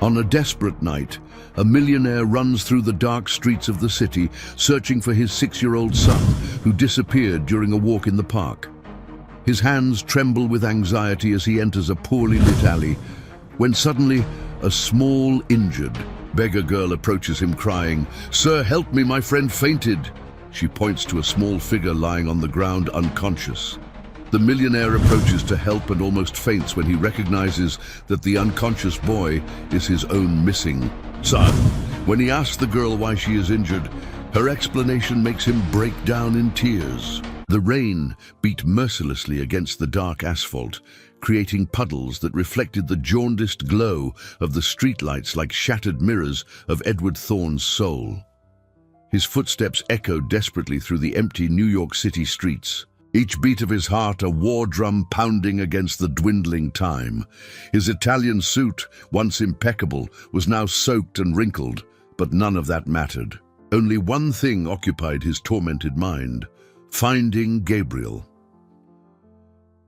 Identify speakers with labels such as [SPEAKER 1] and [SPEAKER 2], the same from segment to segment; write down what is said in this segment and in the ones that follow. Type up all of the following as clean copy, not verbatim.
[SPEAKER 1] On a desperate night, a millionaire runs through the dark streets of the city, searching for his 6-year-old son, who disappeared during a walk in the park. His hands tremble with anxiety as he enters a poorly lit alley, when suddenly a small, injured beggar girl approaches him crying, "Sir, help me, my friend fainted." She points to a small figure lying on the ground unconscious. The millionaire approaches to help and almost faints when he recognizes that the unconscious boy is his own missing son. When he asks the girl why she is injured, her explanation makes him break down in tears. The rain beat mercilessly against the dark asphalt, creating puddles that reflected the jaundiced glow of the streetlights like shattered mirrors of Edward Thorne's soul. His footsteps echoed desperately through the empty New York City streets, each beat of his heart a war drum pounding against the dwindling time. His Italian suit, once impeccable, was now soaked and wrinkled, but none of that mattered. Only one thing occupied his tormented mind: finding Gabriel.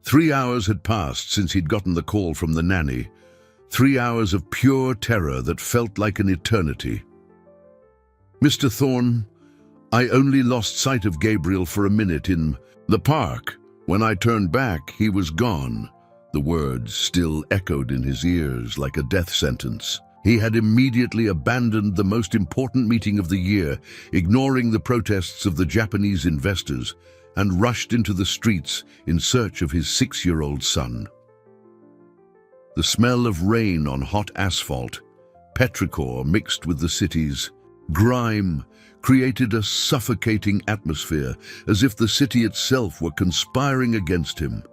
[SPEAKER 1] 3 hours had passed since he'd gotten the call from the nanny. 3 hours of pure terror that felt like an eternity. "Mr. Thorne, I only lost sight of Gabriel for a minute in the park. When I turned back, he was gone." The words still echoed in his ears like a death sentence. He had immediately abandoned the most important meeting of the year, ignoring the protests of the Japanese investors, and rushed into the streets in search of his 6-year-old son. The smell of rain on hot asphalt, petrichor mixed with the city's grime, created a suffocating atmosphere, as if the city itself were conspiring against him.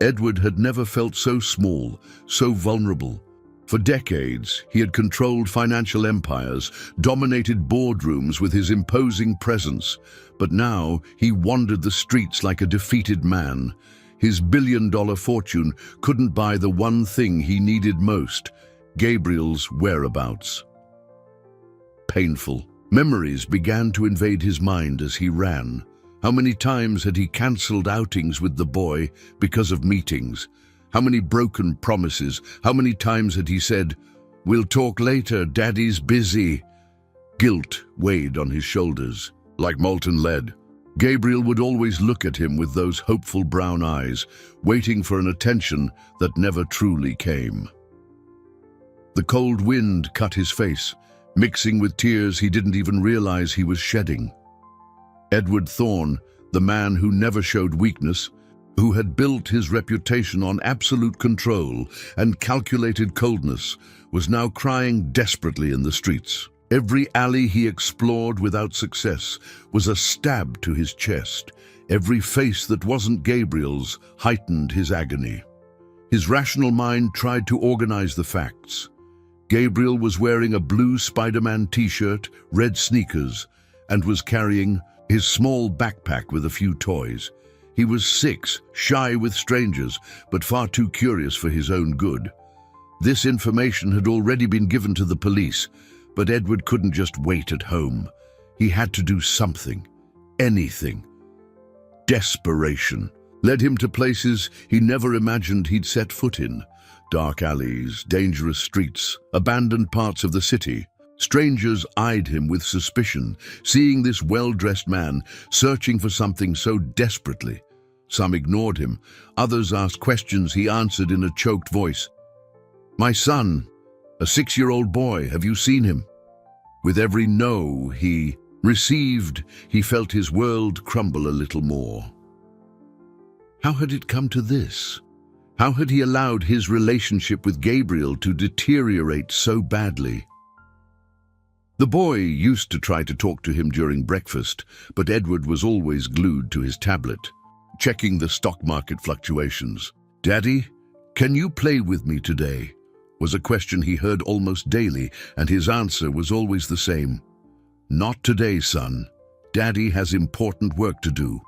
[SPEAKER 1] Edward had never felt so small, so vulnerable. For decades, he had controlled financial empires, dominated boardrooms with his imposing presence, but now he wandered the streets like a defeated man. His billion-dollar fortune couldn't buy the one thing he needed most: Gabriel's whereabouts. Painful memories began to invade his mind as he ran. How many times had he cancelled outings with the boy because of meetings? How many broken promises? How many times had he said, "We'll talk later, Daddy's busy"? Guilt weighed on his shoulders like molten lead. Gabriel would always look at him with those hopeful brown eyes, waiting for an attention that never truly came. The cold wind cut his face, mixing with tears he didn't even realize he was shedding. Edward Thorne, the man who never showed weakness, who had built his reputation on absolute control and calculated coldness, was now crying desperately in the streets. Every alley he explored without success was a stab to his chest. Every face that wasn't Gabriel's heightened his agony. His rational mind tried to organize the facts. Gabriel was wearing a blue Spider-Man t-shirt, red sneakers, and was carrying his small backpack with a few toys. He was 6, shy with strangers, but far too curious for his own good. This information had already been given to the police, but Edward couldn't just wait at home. He had to do something, anything. Desperation led him to places he never imagined he'd set foot in. Dark alleys, dangerous streets, abandoned parts of the city. Strangers eyed him with suspicion, seeing this well-dressed man searching for something so desperately. Some ignored him. Others asked questions he answered in a choked voice. "My son, a 6-year-old boy, have you seen him?" With every no he received, he felt his world crumble a little more. How had it come to this? How had he allowed his relationship with Gabriel to deteriorate so badly? The boy used to try to talk to him during breakfast, but Edward was always glued to his tablet, checking the stock market fluctuations. "Daddy, can you play with me today?" was a question he heard almost daily, and his answer was always the same. "Not today, son. Daddy has important work to do."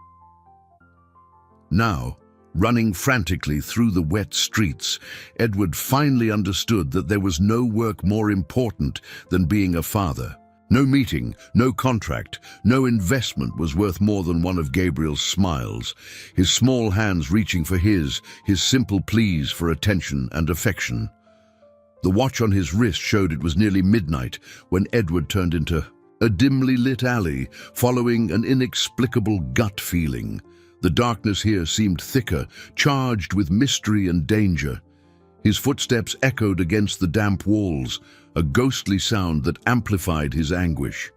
[SPEAKER 1] Now, running frantically through the wet streets, Edward finally understood that there was no work more important than being a father. No meeting, no contract, no investment was worth more than one of Gabriel's smiles, his small hands reaching for his simple pleas for attention and affection. The watch on his wrist showed it was nearly midnight when Edward turned into a dimly lit alley, following an inexplicable gut feeling. The darkness here seemed thicker, charged with mystery and danger. His footsteps echoed against the damp walls, a ghostly sound that amplified his anguish.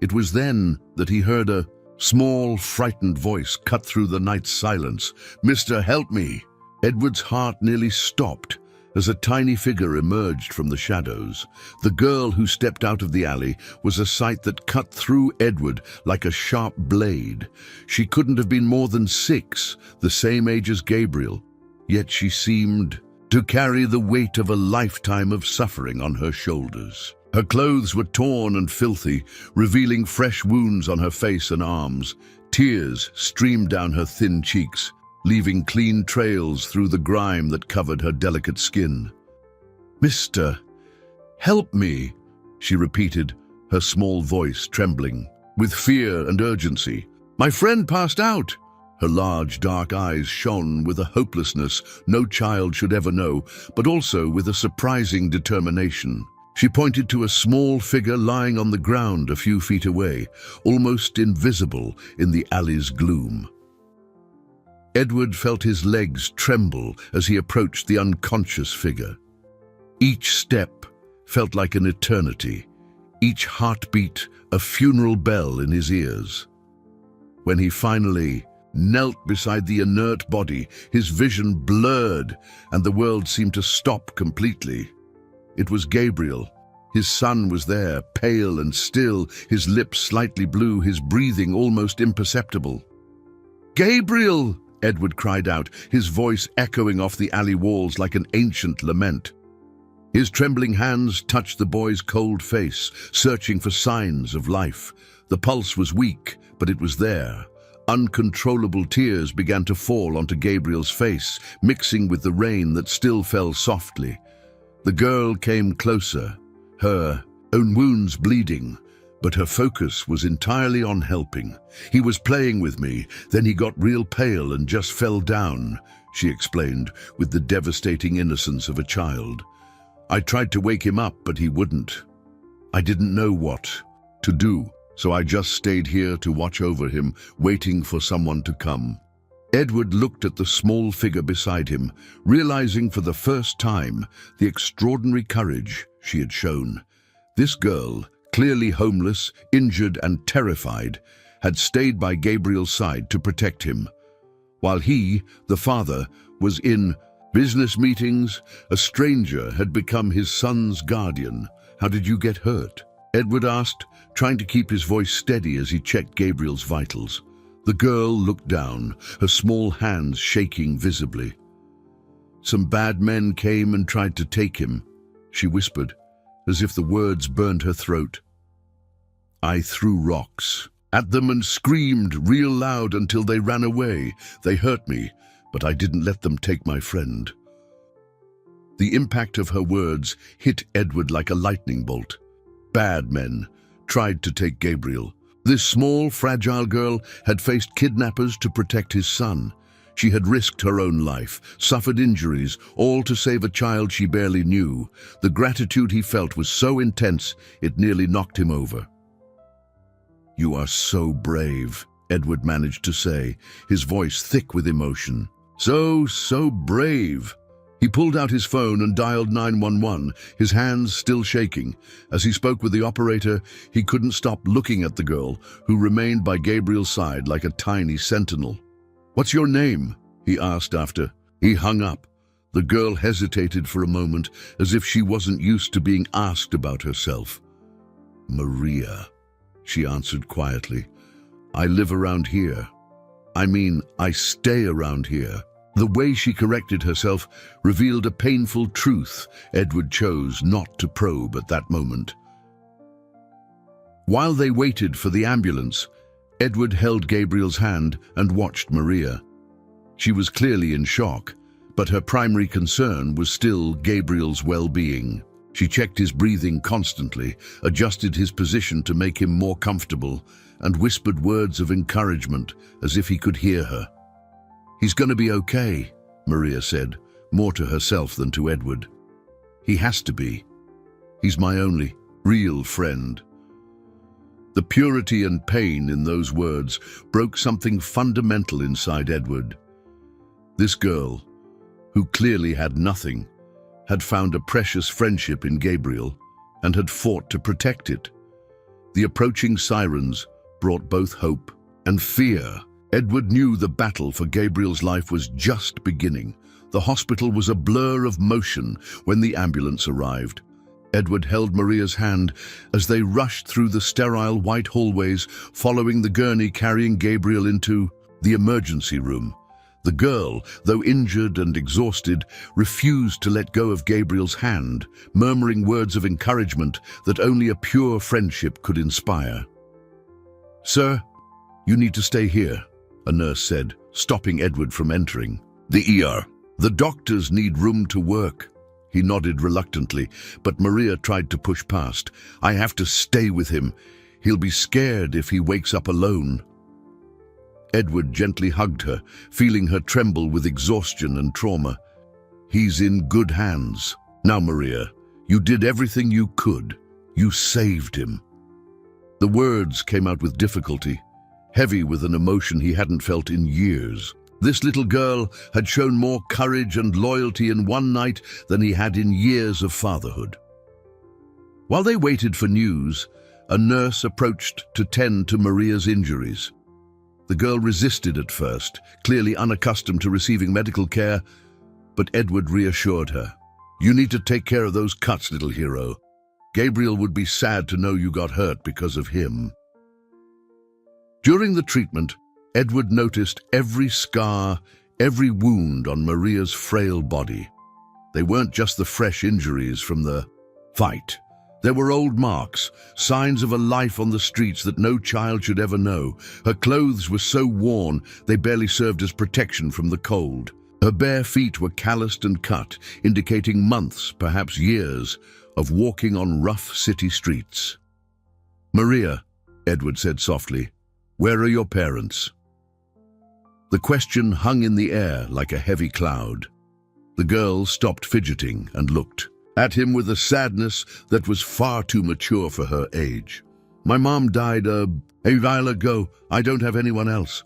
[SPEAKER 1] It was then that he heard a small, frightened voice cut through the night's silence. "Mister, help me!" Edward's heart nearly stopped as a tiny figure emerged from the shadows. The girl who stepped out of the alley was a sight that cut through Edward like a sharp blade. She couldn't have been more than 6, the same age as Gabriel, yet she seemed to carry the weight of a lifetime of suffering on her shoulders. Her clothes were torn and filthy, revealing fresh wounds on her face and arms. Tears streamed down her thin cheeks, leaving clean trails through the grime that covered her delicate skin. "Mister, help me," she repeated, her small voice trembling with fear and urgency. "My friend passed out." Her large, dark eyes shone with a hopelessness no child should ever know, but also with a surprising determination. She pointed to a small figure lying on the ground a few feet away, almost invisible in the alley's gloom. Edward felt his legs tremble as he approached the unconscious figure. Each step felt like an eternity, each heartbeat a funeral bell in his ears. When he finally knelt beside the inert body, his vision blurred and the world seemed to stop completely. It was Gabriel. His son was there, pale and still, his lips slightly blue, his breathing almost imperceptible. "Gabriel!" Edward cried out, his voice echoing off the alley walls like an ancient lament. His trembling hands touched the boy's cold face, searching for signs of life. The pulse was weak, but it was there. Uncontrollable tears began to fall onto Gabriel's face, mixing with the rain that still fell softly. The girl came closer, her own wounds bleeding, but her focus was entirely on helping. "He was playing with me, then he got real pale and just fell down," she explained with the devastating innocence of a child. "I tried to wake him up, but he wouldn't. I didn't know what to do, so I just stayed here to watch over him, waiting for someone to come." Edward looked at the small figure beside him, realizing for the first time the extraordinary courage she had shown. This girl, clearly homeless, injured and terrified, had stayed by Gabriel's side to protect him. While he, the father, was in business meetings, a stranger had become his son's guardian. "How did you get hurt?" Edward asked, trying to keep his voice steady as he checked Gabriel's vitals. The girl looked down, her small hands shaking visibly. "Some bad men came and tried to take him," she whispered, as if the words burned her throat. "I threw rocks at them and screamed real loud until they ran away. They hurt me, but I didn't let them take my friend." The impact of her words hit Edward like a lightning bolt. Bad men tried to take Gabriel. This small, fragile girl had faced kidnappers to protect his son. She had risked her own life, suffered injuries, all to save a child she barely knew. The gratitude he felt was so intense, it nearly knocked him over. "You are so brave," Edward managed to say, his voice thick with emotion. So brave." He pulled out his phone and dialed 911, his hands still shaking. As he spoke with the operator, he couldn't stop looking at the girl, who remained by Gabriel's side like a tiny sentinel. "What's your name?" he asked after he hung up. The girl hesitated for a moment, as if she wasn't used to being asked about herself. "Maria," she answered quietly. "I live around here. I stay around here." The way she corrected herself revealed a painful truth Edward chose not to probe at that moment. While they waited for the ambulance, Edward held Gabriel's hand and watched Maria. She was clearly in shock, but her primary concern was still Gabriel's well-being. She checked his breathing constantly, adjusted his position to make him more comfortable, and whispered words of encouragement as if he could hear her. "He's going to be okay," Maria said, more to herself than to Edward. He has to be. He's my only real friend." The purity and pain in those words broke something fundamental inside Edward. This girl, who clearly had nothing, had found a precious friendship in Gabriel and had fought to protect it. The approaching sirens brought both hope and fear. Edward knew the battle for Gabriel's life was just beginning. The hospital was a blur of motion when the ambulance arrived. Edward held Maria's hand as they rushed through the sterile white hallways, following the gurney carrying Gabriel into the emergency room. The girl, though injured and exhausted, refused to let go of Gabriel's hand, murmuring words of encouragement that only a pure friendship could inspire. "Sir, you need to stay here," a nurse said, stopping Edward from entering the ER. "The doctors need room to work." He nodded reluctantly, but Maria tried to push past. "I have to stay with him. He'll be scared if he wakes up alone." Edward gently hugged her, feeling her tremble with exhaustion and trauma. "He's in good hands. Now, Maria, you did everything you could. You saved him." The words came out with difficulty, heavy with an emotion he hadn't felt in years. This little girl had shown more courage and loyalty in one night than he had in years of fatherhood. While they waited for news, a nurse approached to tend to Maria's injuries. The girl resisted at first, clearly unaccustomed to receiving medical care, but Edward reassured her. "You need to take care of those cuts, little hero. Gabriel would be sad to know you got hurt because of him." During the treatment, Edward noticed every scar, every wound on Maria's frail body. They weren't just the fresh injuries from the fight. There were old marks, signs of a life on the streets that no child should ever know. Her clothes were so worn, they barely served as protection from the cold. Her bare feet were calloused and cut, indicating months, perhaps years, of walking on rough city streets. "Maria," Edward said softly, "where are your parents?" The question hung in the air like a heavy cloud. The girl stopped fidgeting and looked at him with a sadness that was far too mature for her age. "My mom died a while ago. I don't have anyone else."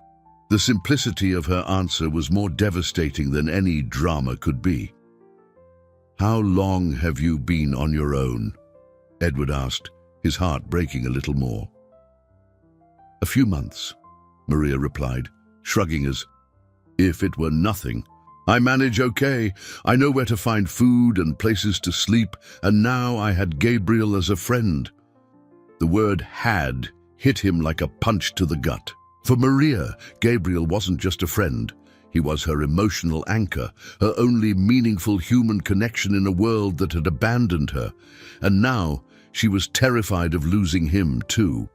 [SPEAKER 1] The simplicity of her answer was more devastating than any drama could be. "How long have you been on your own?" Edward asked, his heart breaking a little more. "A few months," Maria replied, shrugging as if it were nothing. "I manage okay. I know where to find food and places to sleep, and now I had Gabriel as a friend." The word "had" hit him like a punch to the gut. For Maria, Gabriel wasn't just a friend. He was her emotional anchor, her only meaningful human connection in a world that had abandoned her. And now she was terrified of losing him too.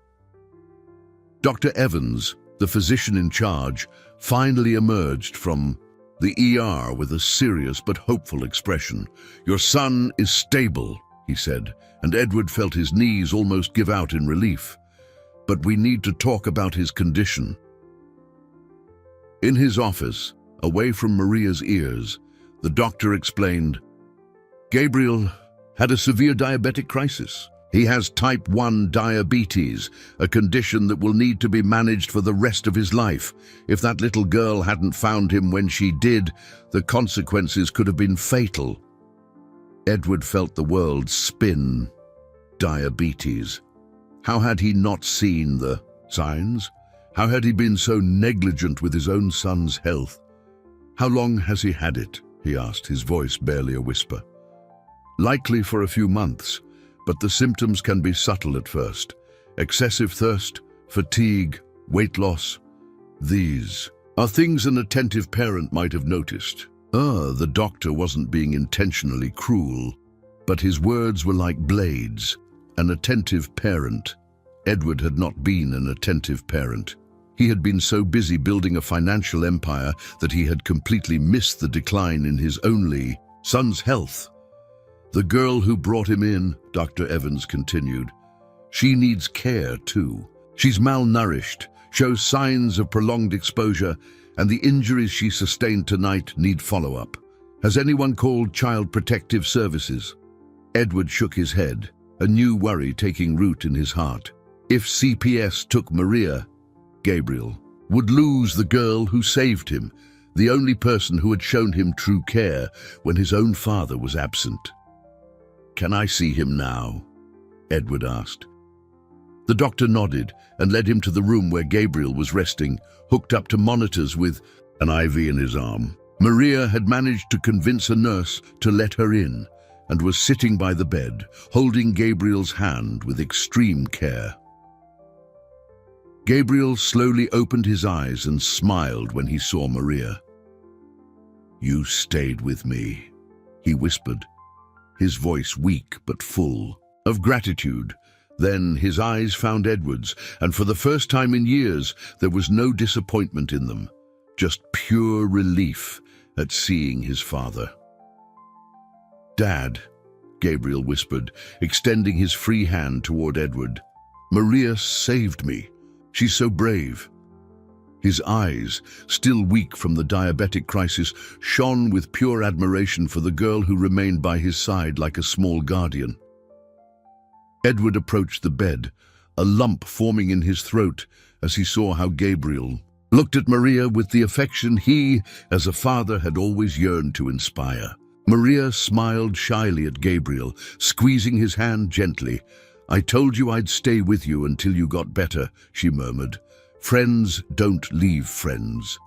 [SPEAKER 1] Dr. Evans, the physician in charge, finally emerged from the ER with a serious but hopeful expression. "Your son is stable," he said, and Edward felt his knees almost give out in relief. "But we need to talk about his condition." In his office, away from Maria's ears, the doctor explained, "Gabriel had a severe diabetic crisis. He has type 1 diabetes, a condition that will need to be managed for the rest of his life. If that little girl hadn't found him when she did, the consequences could have been fatal." Edward felt the world spin. Diabetes. How had he not seen the signs? How had he been so negligent with his own son's health? "How long has he had it?" he asked, his voice barely a whisper. "Likely for a few months. But the symptoms can be subtle at first. Excessive thirst, fatigue, weight loss. These are things an attentive parent might have noticed." The doctor wasn't being intentionally cruel, but his words were like blades. An attentive parent. Edward had not been an attentive parent. He had been so busy building a financial empire that he had completely missed the decline in his only son's health. "The girl who brought him in," Dr. Evans continued, "she needs care too. She's malnourished, shows signs of prolonged exposure, and the injuries she sustained tonight need follow-up. Has anyone called Child Protective Services?" Edward shook his head, a new worry taking root in his heart. If CPS took Maria, Gabriel would lose the girl who saved him, the only person who had shown him true care when his own father was absent. "Can I see him now?" Edward asked. The doctor nodded and led him to the room where Gabriel was resting, hooked up to monitors with an IV in his arm. Maria had managed to convince a nurse to let her in and was sitting by the bed, holding Gabriel's hand with extreme care. Gabriel slowly opened his eyes and smiled when he saw Maria. "You stayed with me," he whispered, his voice weak but full of gratitude. Then his eyes found Edward's, and for the first time in years, there was no disappointment in them, just pure relief at seeing his father. "Dad," Gabriel whispered, extending his free hand toward Edward. "Maria saved me. She's so brave." His eyes, still weak from the diabetic crisis, shone with pure admiration for the girl who remained by his side like a small guardian. Edward approached the bed, a lump forming in his throat as he saw how Gabriel looked at Maria with the affection he, as a father, had always yearned to inspire. Maria smiled shyly at Gabriel, squeezing his hand gently. "I told you I'd stay with you until you got better," she murmured. "Friends don't leave friends."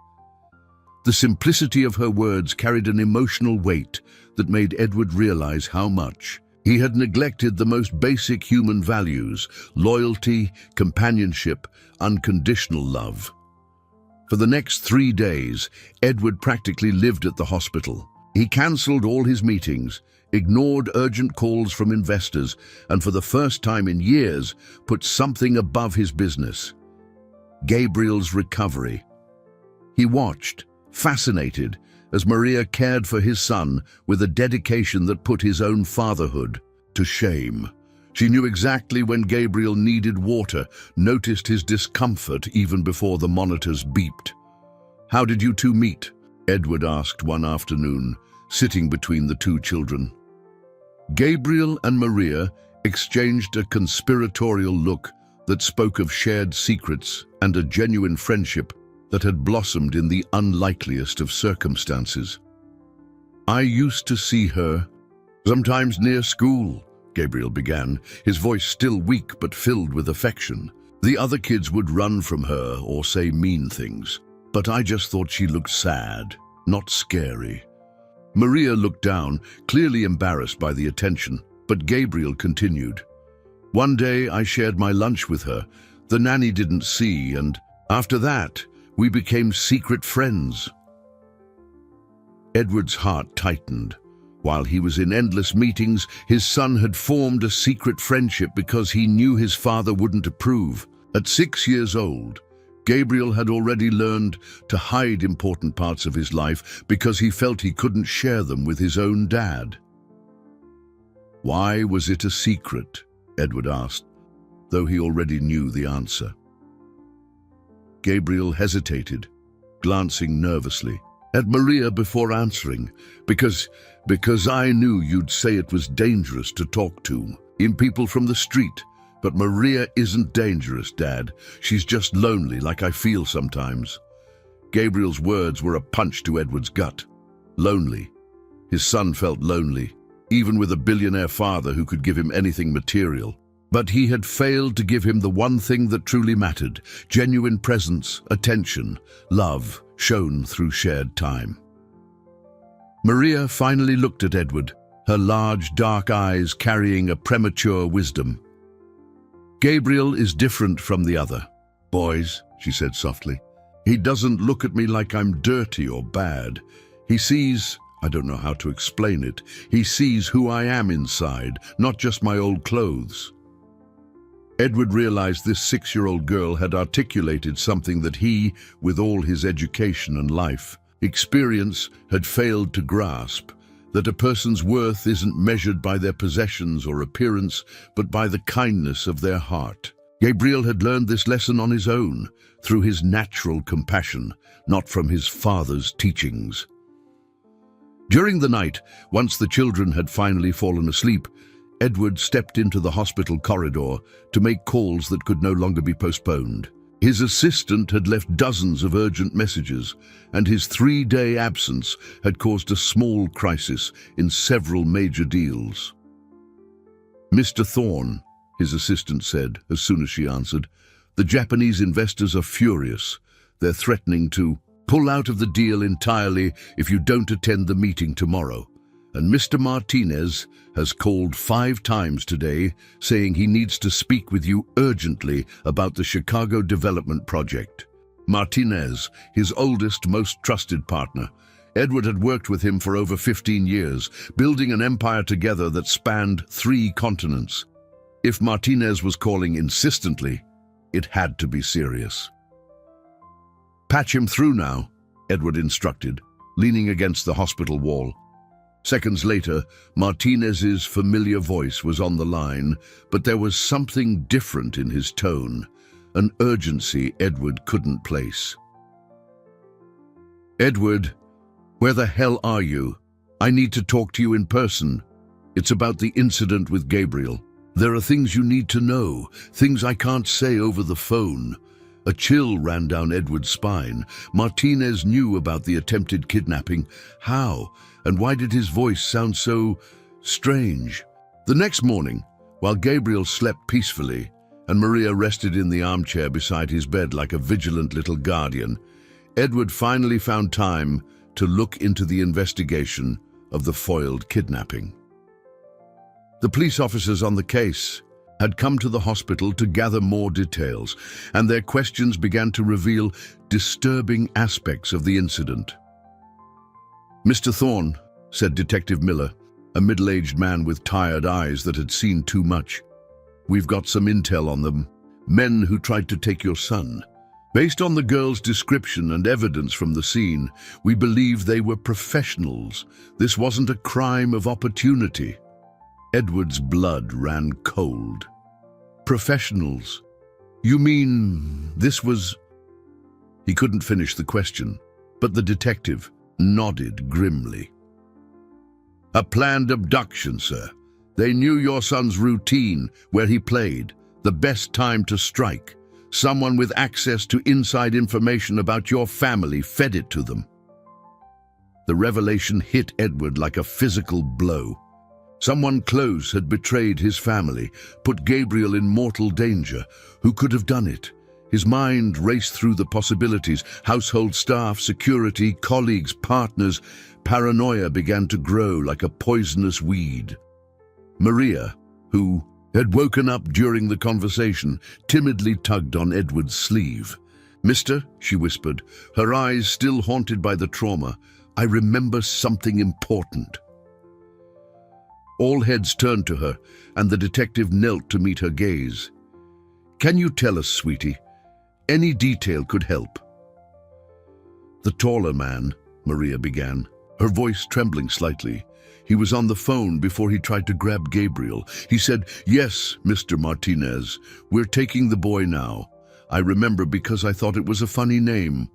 [SPEAKER 1] The simplicity of her words carried an emotional weight that made Edward realize how much he had neglected the most basic human values: loyalty, companionship, unconditional love. For the next 3 days, Edward practically lived at the hospital. He cancelled all his meetings, ignored urgent calls from investors, and for the first time in years, put something above his business: Gabriel's recovery. He watched, fascinated, as Maria cared for his son with a dedication that put his own fatherhood to shame. She knew exactly when Gabriel needed water, noticed his discomfort even before the monitors beeped. "How did you two meet?" Edward asked one afternoon, sitting between the two children. Gabriel and Maria exchanged a conspiratorial look that spoke of shared secrets and a genuine friendship that had blossomed in the unlikeliest of circumstances. "I used to see her sometimes near school," Gabriel began, his voice still weak but filled with affection. "The other kids would run from her or say mean things, but I just thought she looked sad, not scary." Maria looked down, clearly embarrassed by the attention, but Gabriel continued. "One day I shared my lunch with her. The nanny didn't see, and after that, we became secret friends." Edward's heart tightened. While he was in endless meetings, his son had formed a secret friendship because he knew his father wouldn't approve. At 6 years old, Gabriel had already learned to hide important parts of his life because he felt he couldn't share them with his own dad. "Why was it a secret?" Edward asked, though he already knew the answer. Gabriel hesitated, glancing nervously at Maria before answering. Because I knew you'd say it was dangerous to talk to in people from the street. But Maria isn't dangerous, Dad. She's just lonely, like I feel sometimes." Gabriel's words were a punch to Edward's gut. Lonely. His son felt lonely, even with a billionaire father who could give him anything material. But he had failed to give him the one thing that truly mattered: genuine presence, attention, love, shown through shared time. Maria finally looked at Edward, her large, dark eyes carrying a premature wisdom. "Gabriel is different from the other boys," she said softly. "He doesn't look at me like I'm dirty or bad. He sees, I don't know how to explain it, he sees who I am inside, not just my old clothes." Edward realized this 6-year-old girl had articulated something that he, with all his education and life experience, had failed to grasp: that a person's worth isn't measured by their possessions or appearance, but by the kindness of their heart. Gabriel had learned this lesson on his own, through his natural compassion, not from his father's teachings. During the night, once the children had finally fallen asleep, Edward stepped into the hospital corridor to make calls that could no longer be postponed. His assistant had left dozens of urgent messages, and his 3-day absence had caused a small crisis in several major deals. "Mr. Thorne," his assistant said as soon as she answered, "the Japanese investors are furious. They're threatening to pull out of the deal entirely if you don't attend the meeting tomorrow. And Mr. Martinez has called 5 times today saying he needs to speak with you urgently about the Chicago development project." Martinez, his oldest, most trusted partner. Edward had worked with him for over 15 years, building an empire together that spanned 3 continents. If Martinez was calling insistently, it had to be serious. "Patch him through now," Edward instructed, leaning against the hospital wall. Seconds later, Martinez's familiar voice was on the line, but there was something different in his tone, an urgency Edward couldn't place. "Edward, where the hell are you? I need to talk to you in person. It's about the incident with Gabriel. There are things you need to know, things I can't say over the phone." A chill ran down Edward's spine. Martinez knew about the attempted kidnapping. How? And why did his voice sound so strange? The next morning, while Gabriel slept peacefully and Maria rested in the armchair beside his bed like a vigilant little guardian, Edward finally found time to look into the investigation of the foiled kidnapping. The police officers on the case had come to the hospital to gather more details, and their questions began to reveal disturbing aspects of the incident. "Mr. Thorne," said Detective Miller, a middle-aged man with tired eyes that had seen too much, "we've got some intel on them. Men who tried to take your son. Based on the girl's description and evidence from the scene, we believe they were professionals. This wasn't a crime of opportunity." Edward's blood ran cold. "Professionals? You mean this was—" He couldn't finish the question, but the detective nodded grimly. "A planned abduction, sir. They knew your son's routine, where he played, the best time to strike. Someone with access to inside information about your family fed it to them." The revelation hit Edward like a physical blow. Someone close had betrayed his family, put Gabriel in mortal danger. Who could have done it? His mind raced through the possibilities. Household staff, security, colleagues, partners. Paranoia began to grow like a poisonous weed. Maria, who had woken up during the conversation, timidly tugged on Edward's sleeve. "Mister," she whispered, her eyes still haunted by the trauma, "I remember something important." All heads turned to her, and the detective knelt to meet her gaze. "Can you tell us, sweetie? Any detail could help." "The taller man," Maria began, her voice trembling slightly. "He was on the phone before he tried to grab Gabriel. He said, 'Yes, Mr. Martinez, we're taking the boy now.' I remember because I thought it was a funny name."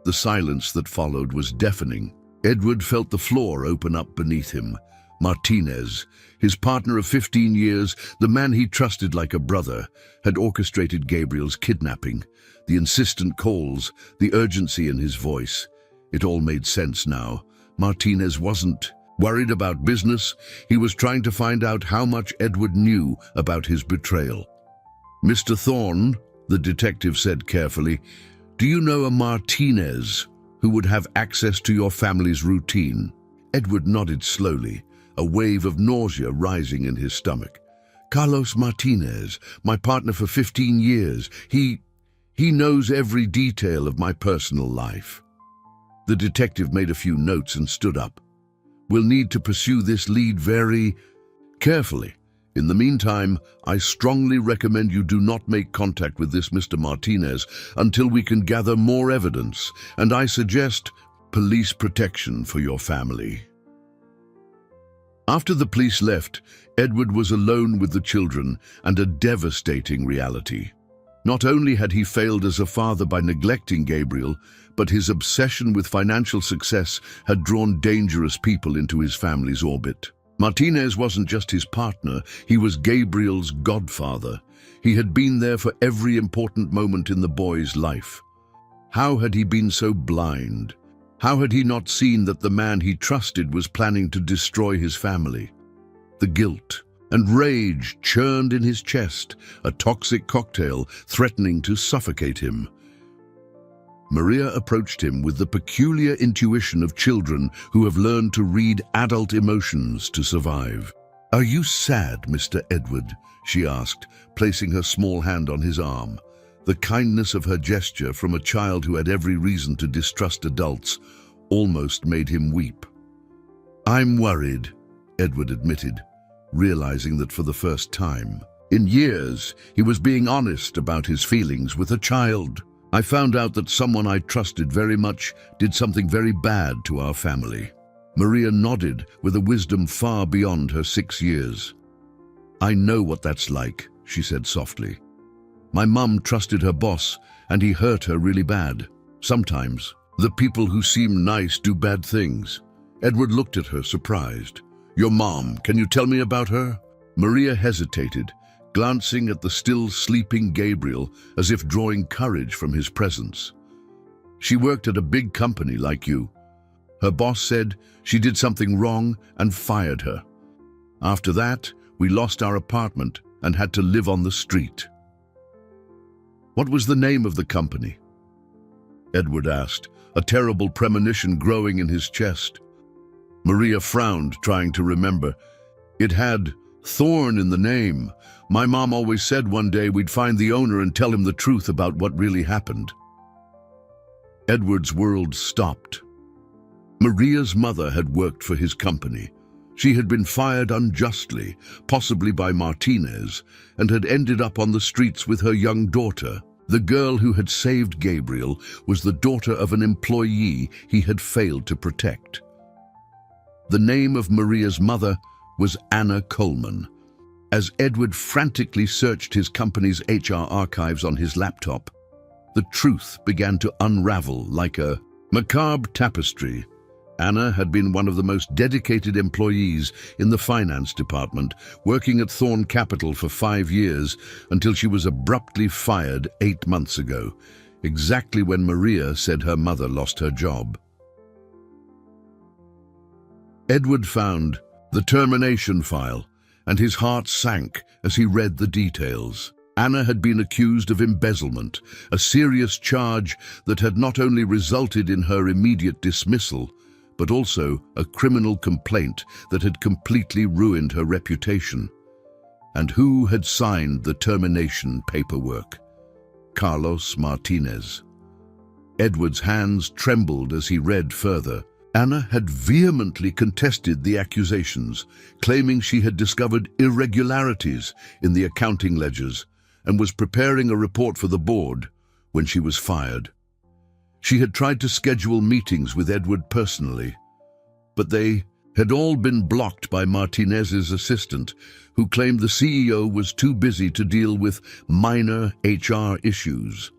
[SPEAKER 1] The silence that followed was deafening. Edward felt the floor open up beneath him. Martinez, his partner of 15 years, the man he trusted like a brother, had orchestrated Gabriel's kidnapping. The insistent calls, the urgency in his voice. It all made sense now. Martinez wasn't worried about business. He was trying to find out how much Edward knew about his betrayal. "Mr. Thorne," the detective said carefully, "do you know a Martinez who would have access to your family's routine?" Edward nodded slowly, a wave of nausea rising in his stomach. "Carlos Martinez, my partner for 15 years. He knows every detail of my personal life." The detective made a few notes and stood up. "We'll need to pursue this lead very carefully. In the meantime, I strongly recommend you do not make contact with this Mr. Martinez until we can gather more evidence, and I suggest police protection for your family." After the police left, Edward was alone with the children and a devastating reality. Not only had he failed as a father by neglecting Gabriel, but his obsession with financial success had drawn dangerous people into his family's orbit. Martinez wasn't just his partner, he was Gabriel's godfather. He had been there for every important moment in the boy's life. How had he been so blind? How had he not seen that the man he trusted was planning to destroy his family? The guilt and rage churned in his chest, a toxic cocktail threatening to suffocate him. Maria approached him with the peculiar intuition of children who have learned to read adult emotions to survive. "Are you sad, Mr. Edward?" she asked, placing her small hand on his arm. The kindness of her gesture from a child who had every reason to distrust adults almost made him weep. "I'm worried," Edward admitted, realizing that for the first time in years he was being honest about his feelings with a child. "I found out that someone I trusted very much did something very bad to our family." Maria nodded with a wisdom far beyond her 6 years. "I know what that's like," she said softly. "My mum trusted her boss and he hurt her really bad. Sometimes the people who seem nice do bad things." Edward looked at her, surprised. "Your mom, can you tell me about her?" Maria hesitated, glancing at the still sleeping Gabriel as if drawing courage from his presence. "She worked at a big company like you. Her boss said she did something wrong and fired her. After that, we lost our apartment and had to live on the street." "What was the name of the company?" Edward asked, a terrible premonition growing in his chest. Maria frowned, trying to remember. "It had Thorn in the name. My mom always said one day we'd find the owner and tell him the truth about what really happened." Edward's world stopped. Maria's mother had worked for his company. She had been fired unjustly, possibly by Martinez, and had ended up on the streets with her young daughter. The girl who had saved Gabriel was the daughter of an employee he had failed to protect. The name of Maria's mother was Anna Coleman. As Edward frantically searched his company's HR archives on his laptop, the truth began to unravel like a macabre tapestry. Anna had been one of the most dedicated employees in the finance department, working at Thorn Capital for 5 years until she was abruptly fired 8 months ago, exactly when Maria said her mother lost her job. Edward found the termination file, and his heart sank as he read the details. Anna had been accused of embezzlement, a serious charge that had not only resulted in her immediate dismissal, but also a criminal complaint that had completely ruined her reputation. And who had signed the termination paperwork? Carlos Martinez. Edward's hands trembled as he read further. Anna had vehemently contested the accusations, claiming she had discovered irregularities in the accounting ledgers and was preparing a report for the board when she was fired. She had tried to schedule meetings with Edward personally, but they had all been blocked by Martinez's assistant, who claimed the CEO was too busy to deal with minor HR issues.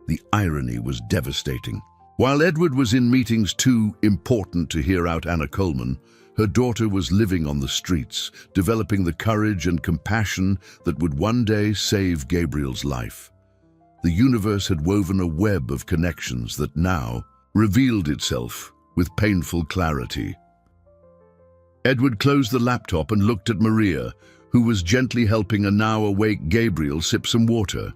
[SPEAKER 1] The irony was devastating. While Edward was in meetings too important to hear out Anna Coleman, her daughter was living on the streets, developing the courage and compassion that would one day save Gabriel's life. The universe had woven a web of connections that now revealed itself with painful clarity. Edward closed the laptop and looked at Maria, who was gently helping a now-awake Gabriel sip some water.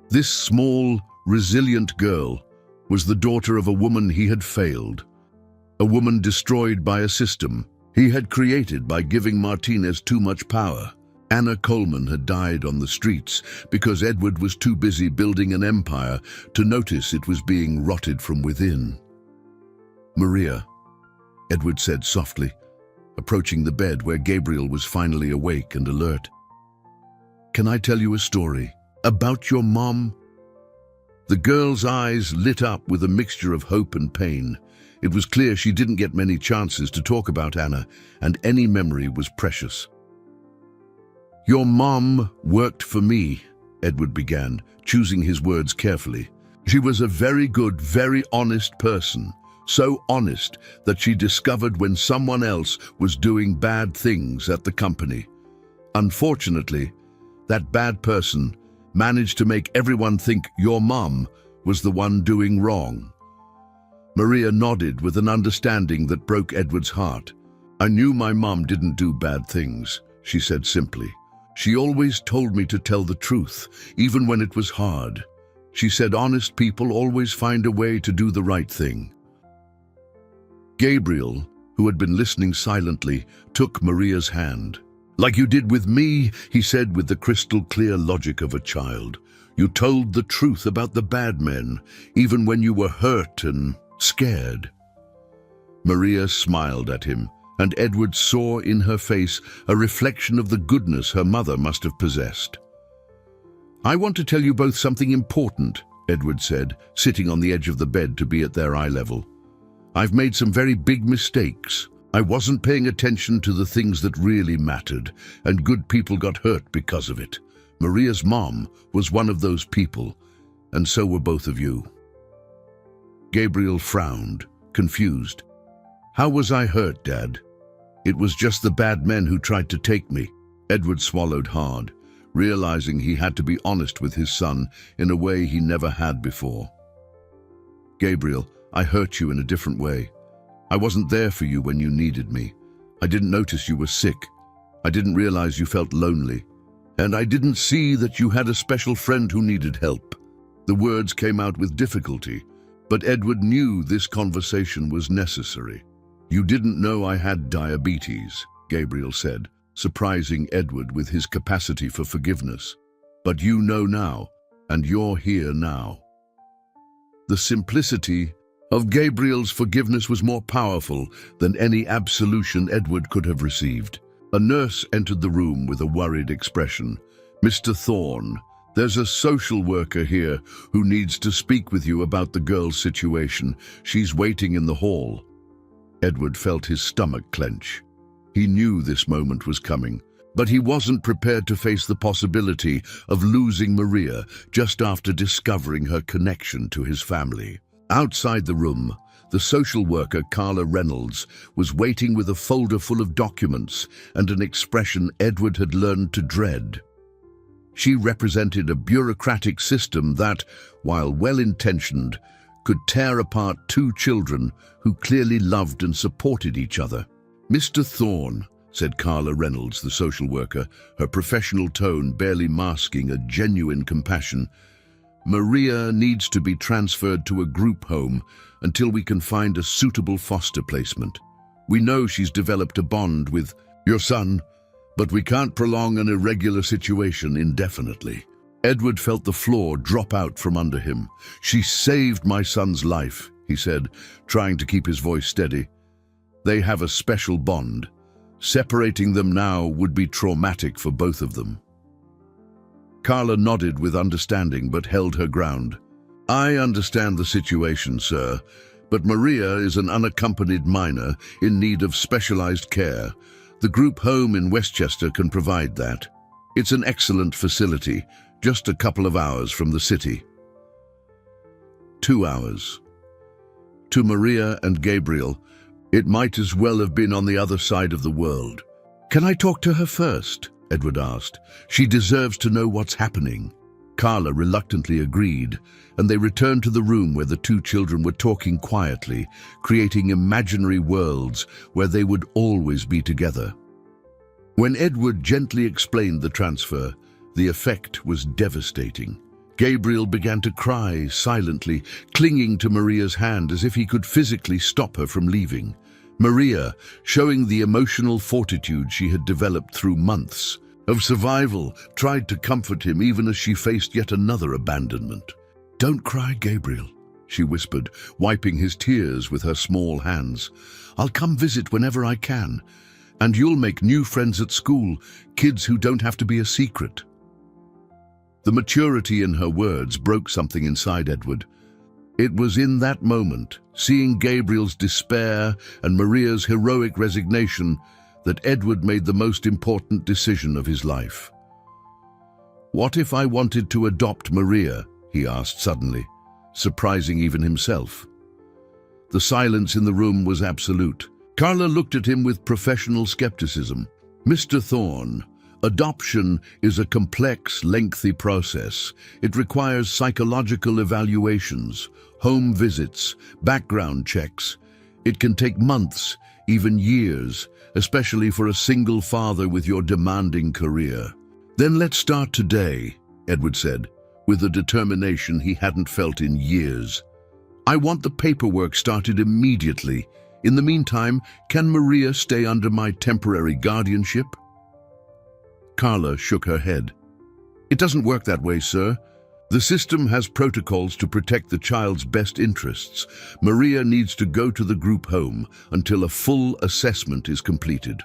[SPEAKER 1] This small, resilient girl was the daughter of a woman he had failed, a woman destroyed by a system he had created by giving Martinez too much power. Anna Coleman had died on the streets because Edward was too busy building an empire to notice it was being rotted from within. "Maria," Edward said softly, approaching the bed where Gabriel was finally awake and alert. "Can I tell you a story about your mom?" The girl's eyes lit up with a mixture of hope and pain. It was clear she didn't get many chances to talk about Anna, and any memory was precious. "Your mom worked for me," Edward began, choosing his words carefully. "She was a very good, very honest person so honest that she discovered when someone else was doing bad things at the company. Unfortunately, that bad person managed to make everyone think your mum was the one doing wrong. Maria nodded with an understanding that broke Edward's heart. "I knew my mum didn't do bad things," she said simply. "She always told me to tell the truth, even when it was hard. She said honest people always find a way to do the right thing." Gabriel, who had been listening silently, took Maria's hand. "Like you did with me," he said with the crystal-clear logic of a child. "You told the truth about the bad men, even when you were hurt and scared." Maria smiled at him, and Edward saw in her face a reflection of the goodness her mother must have possessed. "I want to tell you both something important," Edward said, sitting on the edge of the bed to be at their eye level. "I've made some very big mistakes. I wasn't paying attention to the things that really mattered, and good people got hurt because of it. Maria's mom was one of those people, and so were both of you." Gabriel frowned, confused. "How was I hurt, Dad?" "It was just the bad men who tried to take me." Edward swallowed hard, realizing he had to be honest with his son in a way he never had before. "Gabriel, I hurt you in a different way. I wasn't there for you when you needed me. I didn't notice you were sick. I didn't realize you felt lonely. And I didn't see that you had a special friend who needed help." The words came out with difficulty, but Edward knew this conversation was necessary. "You didn't know I had diabetes," Gabriel said, surprising Edward with his capacity for forgiveness. "But you know now, and you're here now." The simplicity of Gabriel's forgiveness was more powerful than any absolution Edward could have received. A nurse entered the room with a worried expression. "Mr. Thorne, there's a social worker here who needs to speak with you about the girl's situation. She's waiting in the hall." Edward felt his stomach clench. He knew this moment was coming, but he wasn't prepared to face the possibility of losing Maria just after discovering her connection to his family. Outside the room, the social worker, Carla Reynolds, was waiting with a folder full of documents and an expression Edward had learned to dread. She represented a bureaucratic system that, while well-intentioned, could tear apart two children who clearly loved and supported each other. "Mr. Thorne," said Carla Reynolds, the social worker, her professional tone barely masking a genuine compassion, "Maria needs to be transferred to a group home until we can find a suitable foster placement. We know she's developed a bond with your son, but we can't prolong an irregular situation indefinitely." Edward felt the floor drop out from under him. "She saved my son's life," he said, trying to keep his voice steady. "They have a special bond. Separating them now would be traumatic for both of them." Carla nodded with understanding but held her ground. "I understand the situation, sir, but Maria is an unaccompanied minor in need of specialized care. The group home in Westchester can provide that. It's an excellent facility, just a couple of hours from the city." 2 hours. To Maria and Gabriel, it might as well have been on the other side of the world. "Can I talk to her first?" Edward asked. "She deserves to know what's happening." Carla reluctantly agreed, and they returned to the room where the two children were talking quietly, creating imaginary worlds where they would always be together. When Edward gently explained the transfer, the effect was devastating. Gabriel began to cry silently, clinging to Maria's hand as if he could physically stop her from leaving. Maria, showing the emotional fortitude she had developed through months of survival, tried to comfort him even as she faced yet another abandonment. "Don't cry, Gabriel," she whispered, wiping his tears with her small hands. "I'll come visit whenever I can, and you'll make new friends at school, kids who don't have to be a secret." The maturity in her words broke something inside Edward. It was in that moment, seeing Gabriel's despair and Maria's heroic resignation, that Edward made the most important decision of his life. "What if I wanted to adopt Maria?" he asked suddenly, surprising even himself. The silence in the room was absolute. Carla looked at him with professional skepticism. "Mr. Thorne, adoption is a complex, lengthy process. It requires psychological evaluations, home visits, background checks. It can take months, even years, especially for a single father with your demanding career." "Then let's start today," Edward said, with a determination he hadn't felt in years. "I want the paperwork started immediately. In the meantime, can Maria stay under my temporary guardianship?" Carla shook her head. "It doesn't work that way, sir. The system has protocols to protect the child's best interests. Maria needs to go to the group home until a full assessment is completed."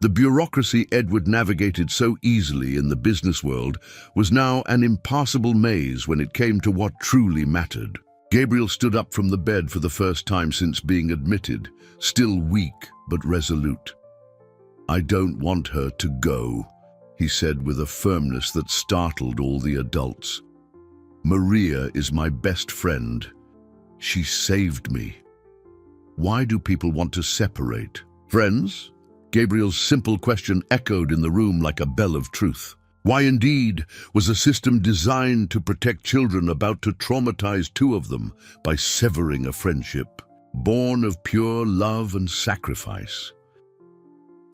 [SPEAKER 1] The bureaucracy Edward navigated so easily in the business world was now an impassable maze when it came to what truly mattered. Gabriel stood up from the bed for the first time since being admitted, still weak but resolute. "I don't want her to go," he said with a firmness that startled all the adults. "Maria is my best friend. She saved me. Why do people want to separate? Friends?" Gabriel's simple question echoed in the room like a bell of truth. Why indeed was a system designed to protect children about to traumatize two of them by severing a friendship, born of pure love and sacrifice?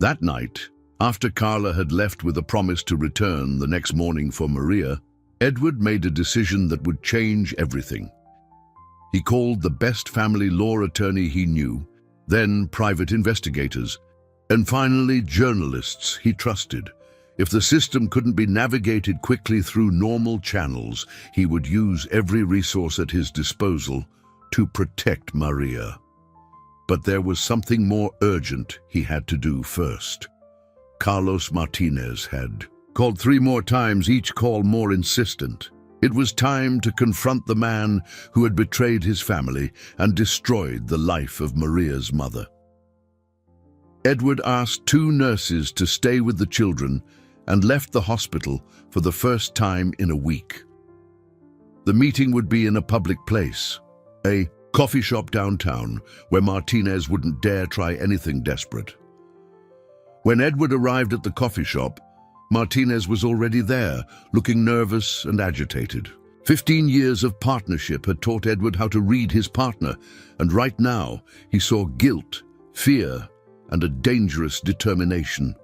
[SPEAKER 1] That night, after Carla had left with a promise to return the next morning for Maria, Edward made a decision that would change everything. He called the best family law attorney he knew, then private investigators, and finally journalists he trusted. If the system couldn't be navigated quickly through normal channels, he would use every resource at his disposal to protect Maria. But there was something more urgent he had to do first. Carlos Martinez had called 3 more times, each call more insistent. It was time to confront the man who had betrayed his family and destroyed the life of Maria's mother. Edward asked 2 nurses to stay with the children and left the hospital for the first time in a week. The meeting would be in a public place, a coffee shop downtown, where Martinez wouldn't dare try anything desperate. When Edward arrived at the coffee shop, Martinez was already there, looking nervous and agitated. 15 years of partnership had taught Edward how to read his partner, and right now he saw guilt, fear, and a dangerous determination.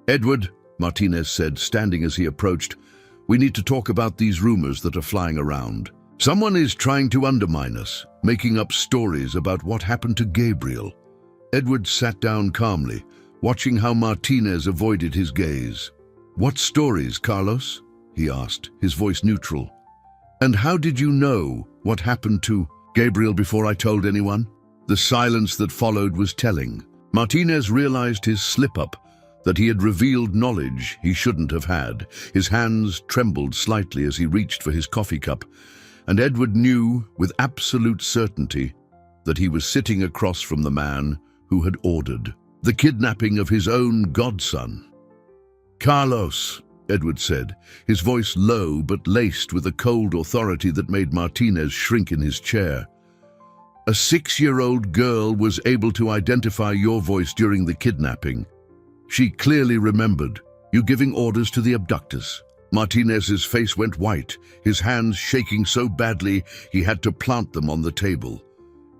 [SPEAKER 1] "Edward," Martinez said, standing as he approached, "we need to talk about these rumors that are flying around. Someone is trying to undermine us, making up stories about what happened to Gabriel." Edward sat down calmly, watching how Martinez avoided his gaze. "What stories, Carlos?" he asked, his voice neutral. "And how did you know what happened to Gabriel before I told anyone?" The silence that followed was telling. Martinez realized his slip-up, that he had revealed knowledge he shouldn't have had. His hands trembled slightly as he reached for his coffee cup, and Edward knew with absolute certainty that he was sitting across from the man who had ordered the kidnapping of his own godson. "Carlos," Edward said, his voice low but laced with a cold authority that made Martinez shrink in his chair. "A 6-year-old girl was able to identify your voice during the kidnapping. She clearly remembered you giving orders to the abductors." Martinez's face went white, his hands shaking so badly he had to plant them on the table.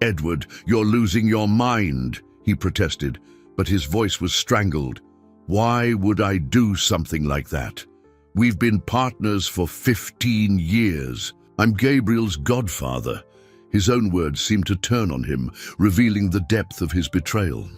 [SPEAKER 1] "Edward, you're losing your mind," he protested, but his voice was strangled. "Why would I do something like that? We've been partners for 15 years. I'm Gabriel's godfather." His own words seemed to turn on him, revealing the depth of his betrayal.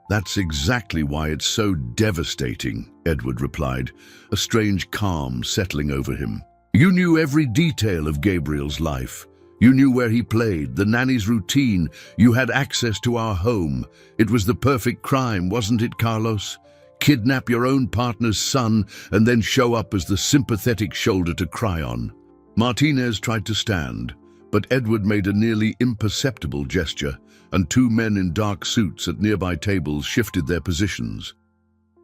[SPEAKER 1] "That's exactly why it's so devastating," Edward replied, a strange calm settling over him. "You knew every detail of Gabriel's life. You knew where he played, the nanny's routine. You had access to our home. It was the perfect crime, wasn't it, Carlos? Kidnap your own partner's son and then show up as the sympathetic shoulder to cry on." Martinez tried to stand, but Edward made a nearly imperceptible gesture, and 2 men in dark suits at nearby tables shifted their positions.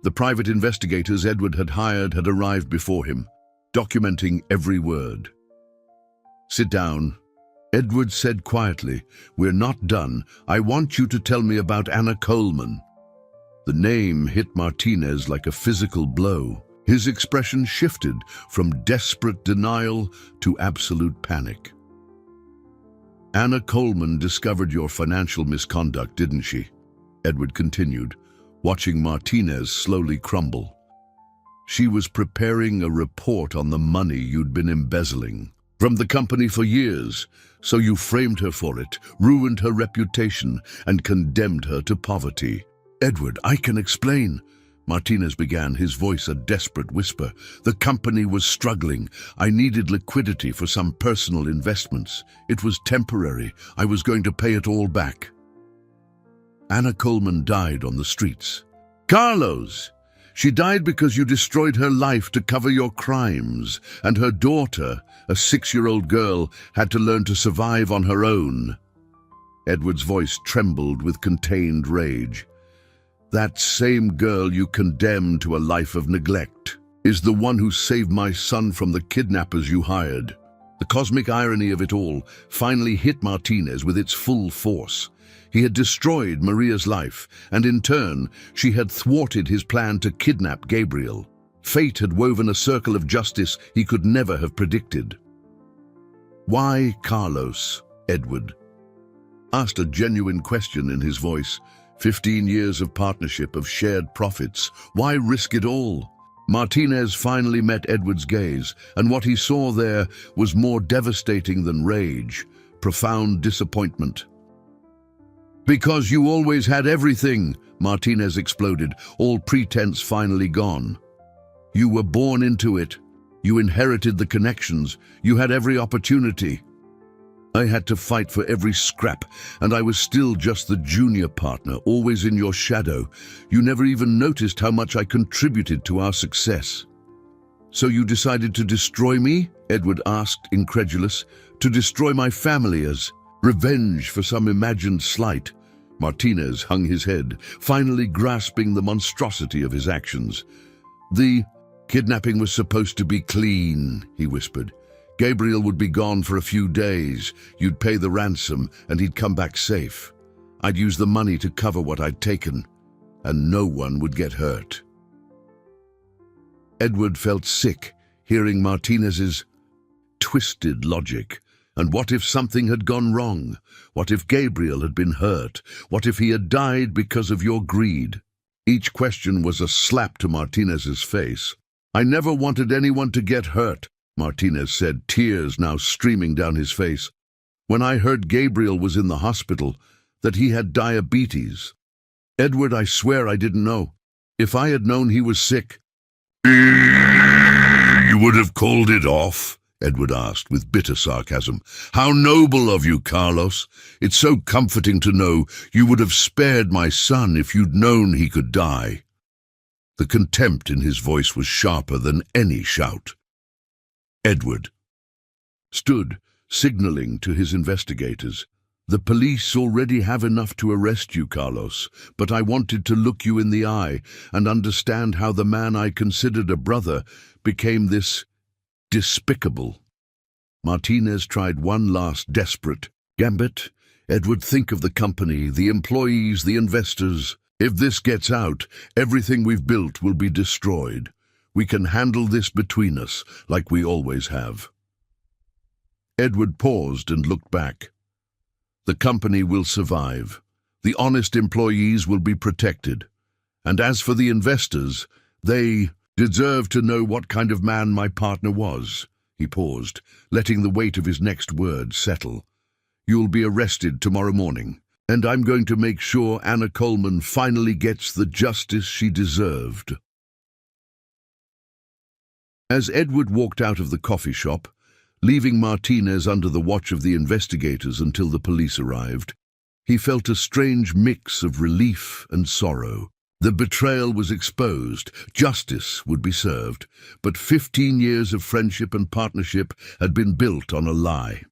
[SPEAKER 1] The private investigators Edward had hired had arrived before him, documenting every word. "Sit down," Edward said quietly, "We're not done. I want you to tell me about Anna Coleman." The name hit Martinez like a physical blow. His expression shifted from desperate denial to absolute panic. "Anna Coleman discovered your financial misconduct, didn't she?" Edward continued, watching Martinez slowly crumble. "She was preparing a report on the money you'd been embezzling from the company for years, so you framed her for it, ruined her reputation, and condemned her to poverty." "Edward, I can explain," Martinez began, his voice a desperate whisper. "The company was struggling. I needed liquidity for some personal investments. It was temporary. I was going to pay it all back." "Anna Coleman died on the streets." "Carlos! She died because you destroyed her life to cover your crimes, and her daughter, a 6-year-old girl, had to learn to survive on her own." Edward's voice trembled with contained rage. "That same girl you condemned to a life of neglect is the one who saved my son from the kidnappers you hired." The cosmic irony of it all finally hit Martinez with its full force. He had destroyed Maria's life, and in turn, she had thwarted his plan to kidnap Gabriel. Fate had woven a circle of justice he could never have predicted. "Why Carlos?" Edward asked a genuine question in his voice. 15 years of partnership, of shared profits. Why risk it all? Martinez finally met Edward's gaze, and what he saw there was more devastating than rage, profound disappointment. "Because you always had everything," Martinez exploded, all pretense finally gone. "You were born into it. You inherited the connections. You had every opportunity. I had to fight for every scrap, and I was still just the junior partner, always in your shadow. You never even noticed how much I contributed to our success." "So you decided to destroy me?" Edward asked, incredulous. "To destroy my family as revenge for some imagined slight?" Martinez hung his head, finally grasping the monstrosity of his actions. "The kidnapping was supposed to be clean," he whispered. "Gabriel would be gone for a few days. You'd pay the ransom, and he'd come back safe. I'd use the money to cover what I'd taken, and no one would get hurt." Edward felt sick, hearing Martinez's twisted logic. And what if something had gone wrong? What if Gabriel had been hurt? What if he had died because of your greed? Each question was a slap to Martinez's face. "I never wanted anyone to get hurt," Martinez said, tears now streaming down his face. "When I heard Gabriel was in the hospital, that he had diabetes. Edward, I swear I didn't know. If I had known he was sick—" "You would have called it off?" Edward asked with bitter sarcasm. "How noble of you, Carlos. It's so comforting to know you would have spared my son if you'd known he could die." The contempt in his voice was sharper than any shout. Edward stood, signaling to his investigators. "The police already have enough to arrest you, Carlos, but I wanted to look you in the eye and understand how the man I considered a brother became this despicable." Martinez tried one last desperate gambit. "Edward, think of the company, the employees, the investors. If this gets out, everything we've built will be destroyed. We can handle this between us, like we always have." Edward paused and looked back. "The company will survive. The honest employees will be protected. And as for the investors, they deserve to know what kind of man my partner was." He paused, letting the weight of his next word settle. "You'll be arrested tomorrow morning, and I'm going to make sure Anna Coleman finally gets the justice she deserved." As Edward walked out of the coffee shop, leaving Martinez under the watch of the investigators until the police arrived, he felt a strange mix of relief and sorrow. The betrayal was exposed, justice would be served, but 15 years of friendship and partnership had been built on a lie.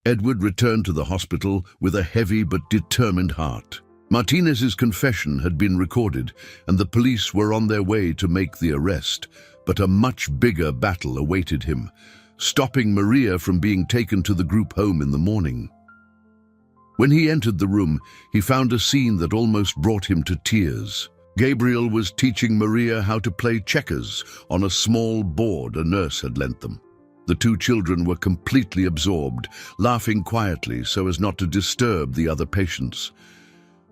[SPEAKER 1] Edward returned to the hospital with a heavy but determined heart. Martinez's confession had been recorded, and the police were on their way to make the arrest, but a much bigger battle awaited him. stopping Maria from being taken to the group home in the morning. When he entered the room, he found a scene that almost brought him to tears. Gabriel was teaching Maria how to play checkers on a small board a nurse had lent them. The two children were completely absorbed, laughing quietly so as not to disturb the other patients.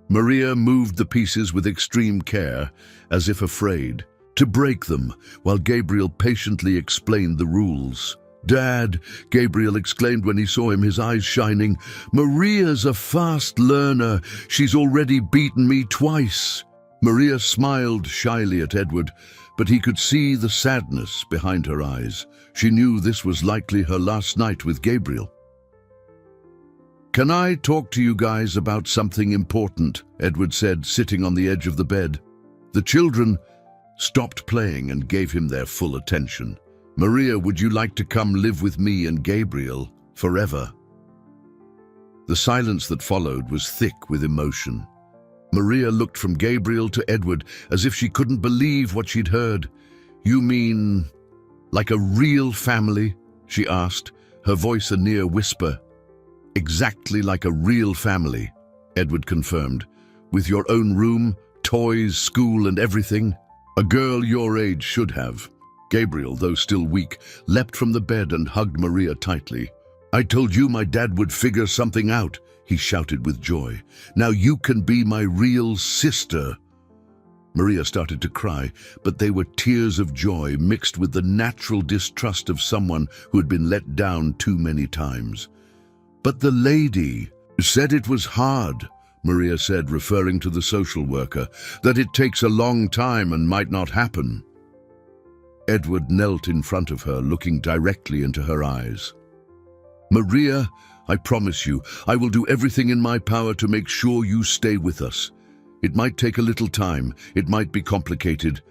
[SPEAKER 1] Maria moved the pieces with extreme care, as if afraid to break them, while Gabriel patiently explained the rules. "Dad," Gabriel exclaimed when he saw him, his eyes shining, "Maria's a fast learner. She's already beaten me twice." Maria smiled shyly at Edward, but he could see the sadness behind her eyes. She knew this was likely her last night with Gabriel. "Can I talk to you guys about something important?" Edward said, sitting on the edge of the bed. The children stopped playing and gave him their full attention. "Maria, would you like to come live with me and Gabriel forever?" The silence that followed was thick with emotion. Maria looked from Gabriel to Edward as if she couldn't believe what she'd heard. "You mean like a real family?" she asked, her voice a near whisper. "Exactly like a real family," Edward confirmed. "With your own room, toys, school and everything. A girl your age should have." Gabriel, though still weak, leapt from the bed and hugged Maria tightly. "I told you my dad would figure something out," he shouted with joy. "Now you can be my real sister." Maria started to cry, but they were tears of joy mixed with the natural distrust of someone who had been let down too many times. "But the lady said it was hard," Maria said, referring to the social worker, "that it takes a long time and might not happen." Edward knelt in front of her, looking directly into her eyes. "Maria, I promise you, I will do everything in my power to make sure you stay with us. It might take a little time, it might be complicated,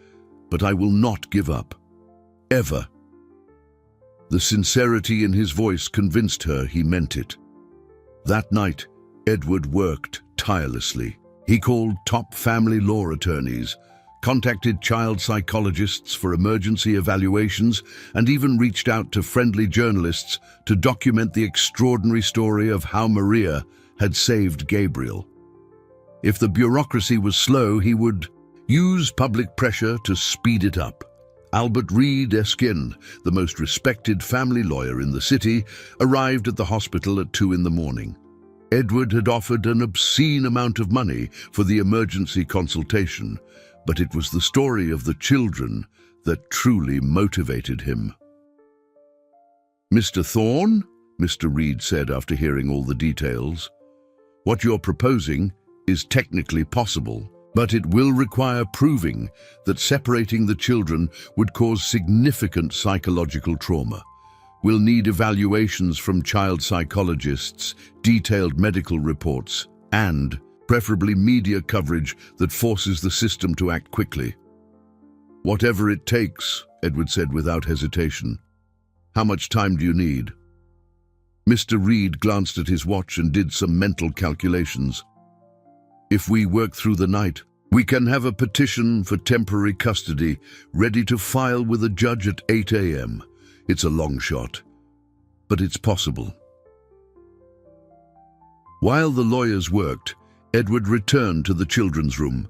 [SPEAKER 1] but I will not give up. Ever." The sincerity in his voice convinced her he meant it. That night, Edward worked tirelessly. He called top family law attorneys, contacted child psychologists for emergency evaluations, and even reached out to friendly journalists to document the extraordinary story of how Maria had saved Gabriel. If the bureaucracy was slow, he would use public pressure to speed it up. Albert Reed Eskin, the most respected family lawyer in the city, arrived at the hospital at 2 a.m. Edward had offered an obscene amount of money for the emergency consultation, but it was the story of the children that truly motivated him. "Mr. Thorne," Mr. Reed said after hearing all the details, "what you're proposing is technically possible, but it will require proving that separating the children would cause significant psychological trauma. We'll need evaluations from child psychologists, detailed medical reports, and preferably media coverage that forces the system to act quickly." "Whatever it takes," Edward said without hesitation. "How much time do you need?" Mr. Reed glanced at his watch and did some mental calculations. "If we work through the night, we can have a petition for temporary custody ready to file with a judge at 8 a.m. It's a long shot, but it's possible." While the lawyers worked, Edward returned to the children's room.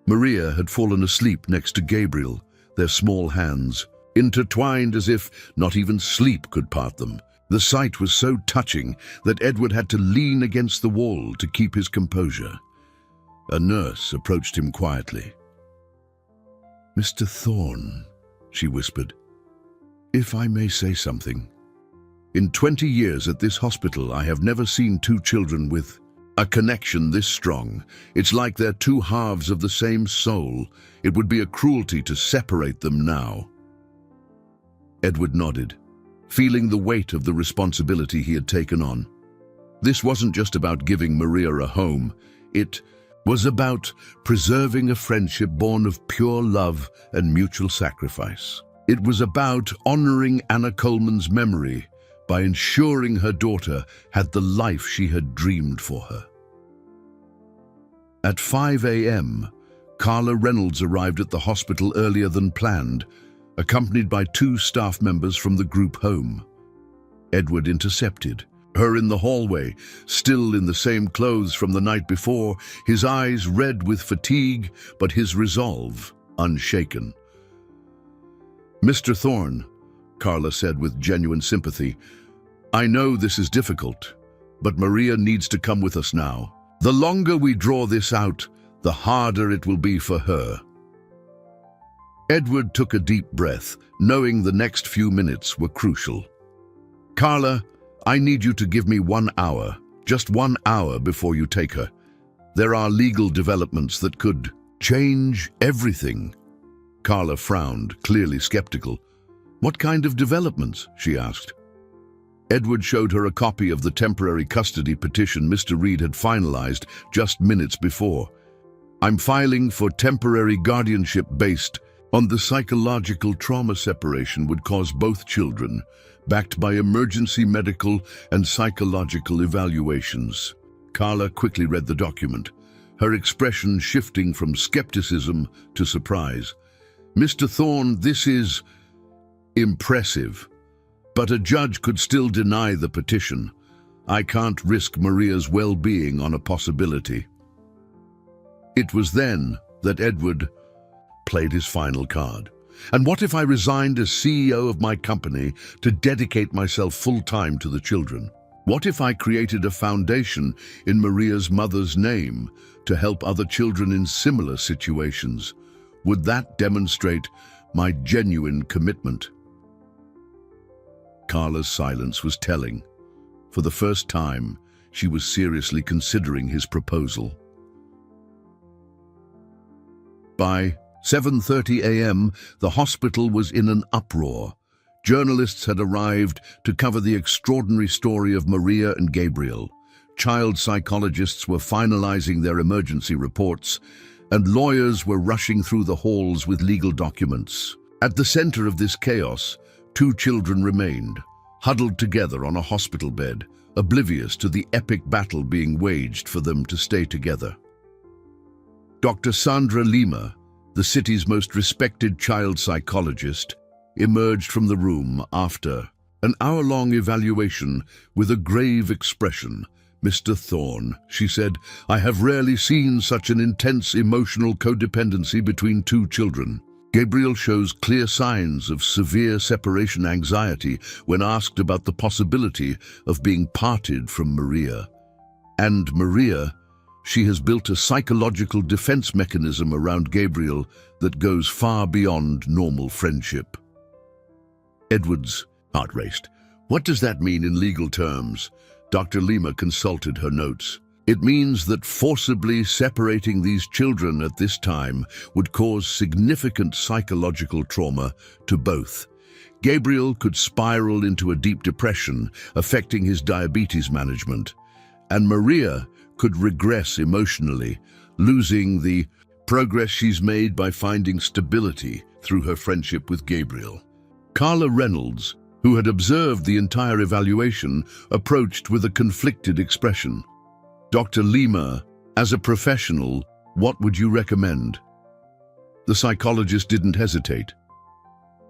[SPEAKER 1] Maria had fallen asleep next to Gabriel, their small hands intertwined as if not even sleep could part them. The sight was so touching that Edward had to lean against the wall to keep his composure. A nurse approached him quietly. "Mr. Thorne," she whispered, "if I may say something. In 20 years at this hospital, I have never seen two children with a connection this strong. It's like they're two halves of the same soul. It would be a cruelty to separate them now." Edward nodded, feeling the weight of the responsibility he had taken on. This wasn't just about giving Maria a home. It was about preserving a friendship born of pure love and mutual sacrifice. It was about honoring Anna Coleman's memory by ensuring her daughter had the life she had dreamed for her. At 5 a.m., Carla Reynolds arrived at the hospital earlier than planned, accompanied by 2 staff members from the group home. Edward intercepted her in the hallway, still in the same clothes from the night before, his eyes red with fatigue, but his resolve unshaken. "Mr. Thorne," Carla said with genuine sympathy, "I know this is difficult, but Maria needs to come with us now. The longer we draw this out, the harder it will be for her." Edward took a deep breath, knowing the next few minutes were crucial. "Carla, I need you to give me 1 hour, just 1 hour before you take her. There are legal developments that could change everything." Carla frowned, clearly skeptical. "What kind of developments?" she asked. Edward showed her a copy of the temporary custody petition Mr. Reed had finalized just minutes before. "I'm filing for temporary guardianship based on the psychological trauma separation would cause both children, backed by emergency medical and psychological evaluations." Carla quickly read the document, her expression shifting from skepticism to surprise. "Mr. Thorne, this is impressive, but a judge could still deny the petition. I can't risk Maria's well-being on a possibility." It was then that Edward played his final card. "And what if I resigned as CEO of my company to dedicate myself full-time to the children? What if I created a foundation in Maria's mother's name to help other children in similar situations? Would that demonstrate my genuine commitment?" Carla's silence was telling. For the first time, she was seriously considering his proposal. By 7:30 a.m., the hospital was in an uproar. Journalists had arrived to cover the extraordinary story of Maria and Gabriel. Child psychologists were finalizing their emergency reports, and lawyers were rushing through the halls with legal documents. At the center of this chaos, 2 children remained, huddled together on a hospital bed, oblivious to the epic battle being waged for them to stay together. Dr. Sandra Lima, the city's most respected child psychologist, emerged from the room after an hour-long evaluation with a grave expression. "Mr. Thorne," she said, "I have rarely seen such an intense emotional codependency between 2 children. Gabriel shows clear signs of severe separation anxiety when asked about the possibility of being parted from Maria. And Maria, she has built a psychological defense mechanism around Gabriel that goes far beyond normal friendship." Edward's heart raced. "What does that mean in legal terms?" Dr. Lima consulted her notes. "It means that forcibly separating these children at this time would cause significant psychological trauma to both. Gabriel could spiral into a deep depression, affecting his diabetes management, and Maria could regress emotionally, losing the progress she's made by finding stability through her friendship with Gabriel." Carla Reynolds, who had observed the entire evaluation, approached with a conflicted expression. "Dr. Lima, as a professional, what would you recommend?" The psychologist didn't hesitate.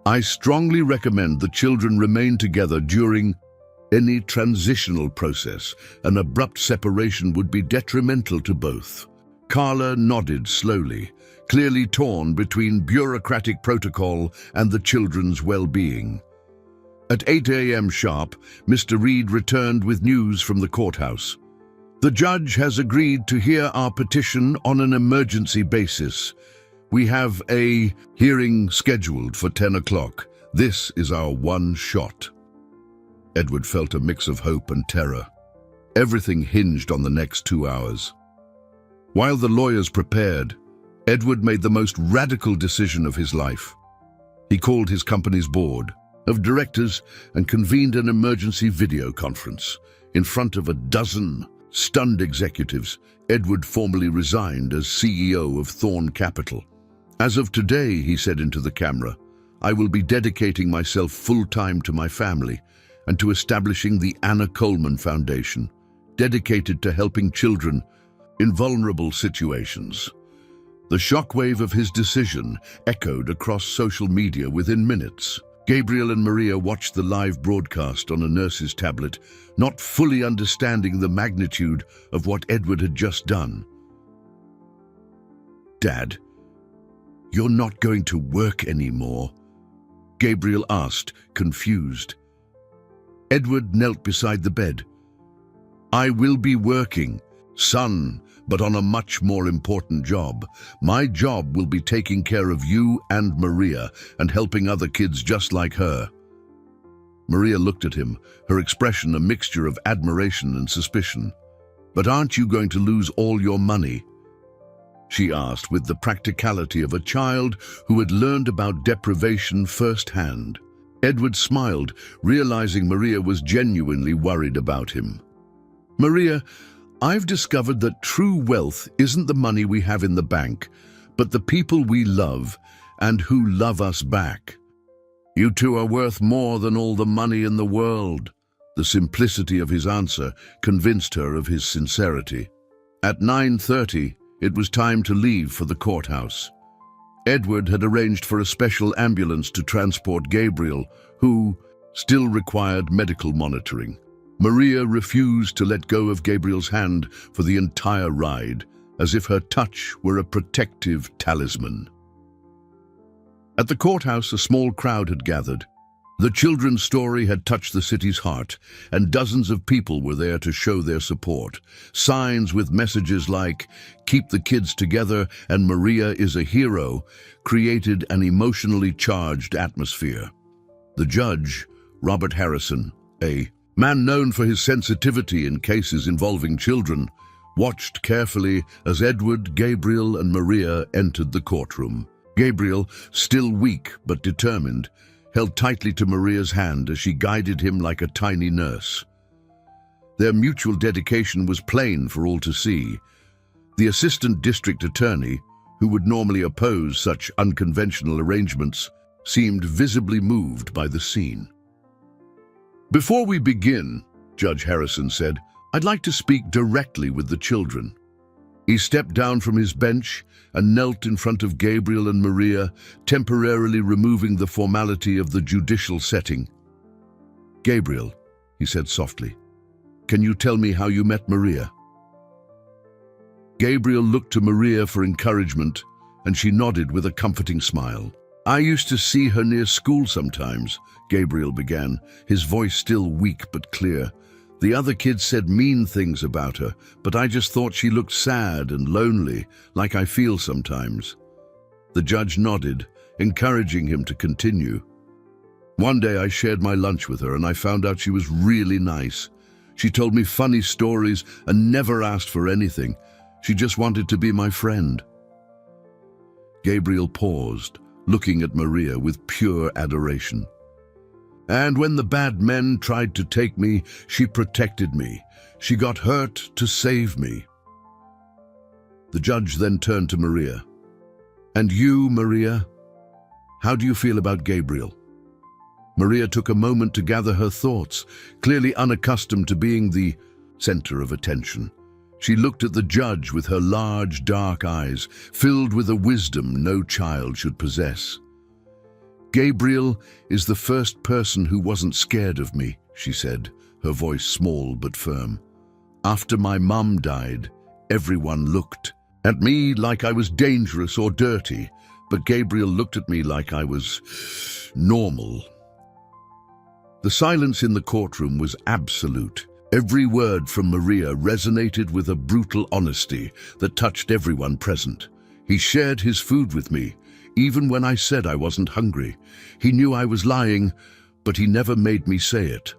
[SPEAKER 1] "I strongly recommend the children remain together during any transitional process. An abrupt separation would be detrimental to both." Carla nodded slowly, clearly torn between bureaucratic protocol and the children's well-being. At 8 a.m. sharp, Mr. Reed returned with news from the courthouse. "The judge has agreed to hear our petition on an emergency basis. We have a hearing scheduled for 10 o'clock. This is our one shot." Edward felt a mix of hope and terror. Everything hinged on the next 2 hours. While the lawyers prepared, Edward made the most radical decision of his life. He called his company's board of directors and convened an emergency video conference. In front of a dozen stunned executives, Edward formally resigned as CEO of Thorne Capital. "As of today," he said into the camera, "I will be dedicating myself full-time to my family and to establishing the Anna Coleman Foundation, dedicated to helping children in vulnerable situations." The shockwave of his decision echoed across social media within minutes. Gabriel and Maria watched the live broadcast on a nurse's tablet, not fully understanding the magnitude of what Edward had just done. "Dad, you're not going to work anymore?" Gabriel asked, confused. Edward knelt beside the bed. "I will be working, son, but on a much more important job. My job will be taking care of you and Maria and helping other kids just like her." Maria looked at him, her expression a mixture of admiration and suspicion. "But aren't you going to lose all your money?" she asked with the practicality of a child who had learned about deprivation firsthand. Edward smiled, realizing Maria was genuinely worried about him. "Maria, I've discovered that true wealth isn't the money we have in the bank, but the people we love and who love us back. You two are worth more than all the money in the world." The simplicity of his answer convinced her of his sincerity. At 9:30, it was time to leave for the courthouse. Edward had arranged for a special ambulance to transport Gabriel, who still required medical monitoring. Maria refused to let go of Gabriel's hand for the entire ride, as if her touch were a protective talisman. At the courthouse, a small crowd had gathered. The children's story had touched the city's heart, and dozens of people were there to show their support. Signs with messages like, "Keep the kids together" and "Maria is a hero" created an emotionally charged atmosphere. The judge, Robert Harrison, a man known for his sensitivity in cases involving children, watched carefully as Edward, Gabriel, and Maria entered the courtroom. Gabriel, still weak but determined, held tightly to Maria's hand as she guided him like a tiny nurse. Their mutual dedication was plain for all to see. The assistant district attorney, who would normally oppose such unconventional arrangements, seemed visibly moved by the scene. "Before we begin," Judge Harrison said, "I'd like to speak directly with the children." He stepped down from his bench and knelt in front of Gabriel and Maria, temporarily removing the formality of the judicial setting. "Gabriel," he said softly, "can you tell me how you met Maria?" Gabriel looked to Maria for encouragement, and she nodded with a comforting smile. "I used to see her near school sometimes," Gabriel began, his voice still weak but clear. "The other kids said mean things about her, but I just thought she looked sad and lonely, like I feel sometimes." The judge nodded, encouraging him to continue. "One day I shared my lunch with her and I found out she was really nice. She told me funny stories and never asked for anything. She just wanted to be my friend." Gabriel paused, looking at Maria with pure adoration. "And when the bad men tried to take me, she protected me. She got hurt to save me." The judge then turned to Maria. "And you, Maria? How do you feel about Gabriel?" Maria took a moment to gather her thoughts, clearly unaccustomed to being the center of attention. She looked at the judge with her large, dark eyes, filled with a wisdom no child should possess. "Gabriel is the first person who wasn't scared of me," she said, her voice small but firm. "After my mum died, everyone looked at me like I was dangerous or dirty, but Gabriel looked at me like I was normal." The silence in the courtroom was absolute. Every word from Maria resonated with a brutal honesty that touched everyone present. "He shared his food with me, even when I said I wasn't hungry. He knew I was lying, but he never made me say it."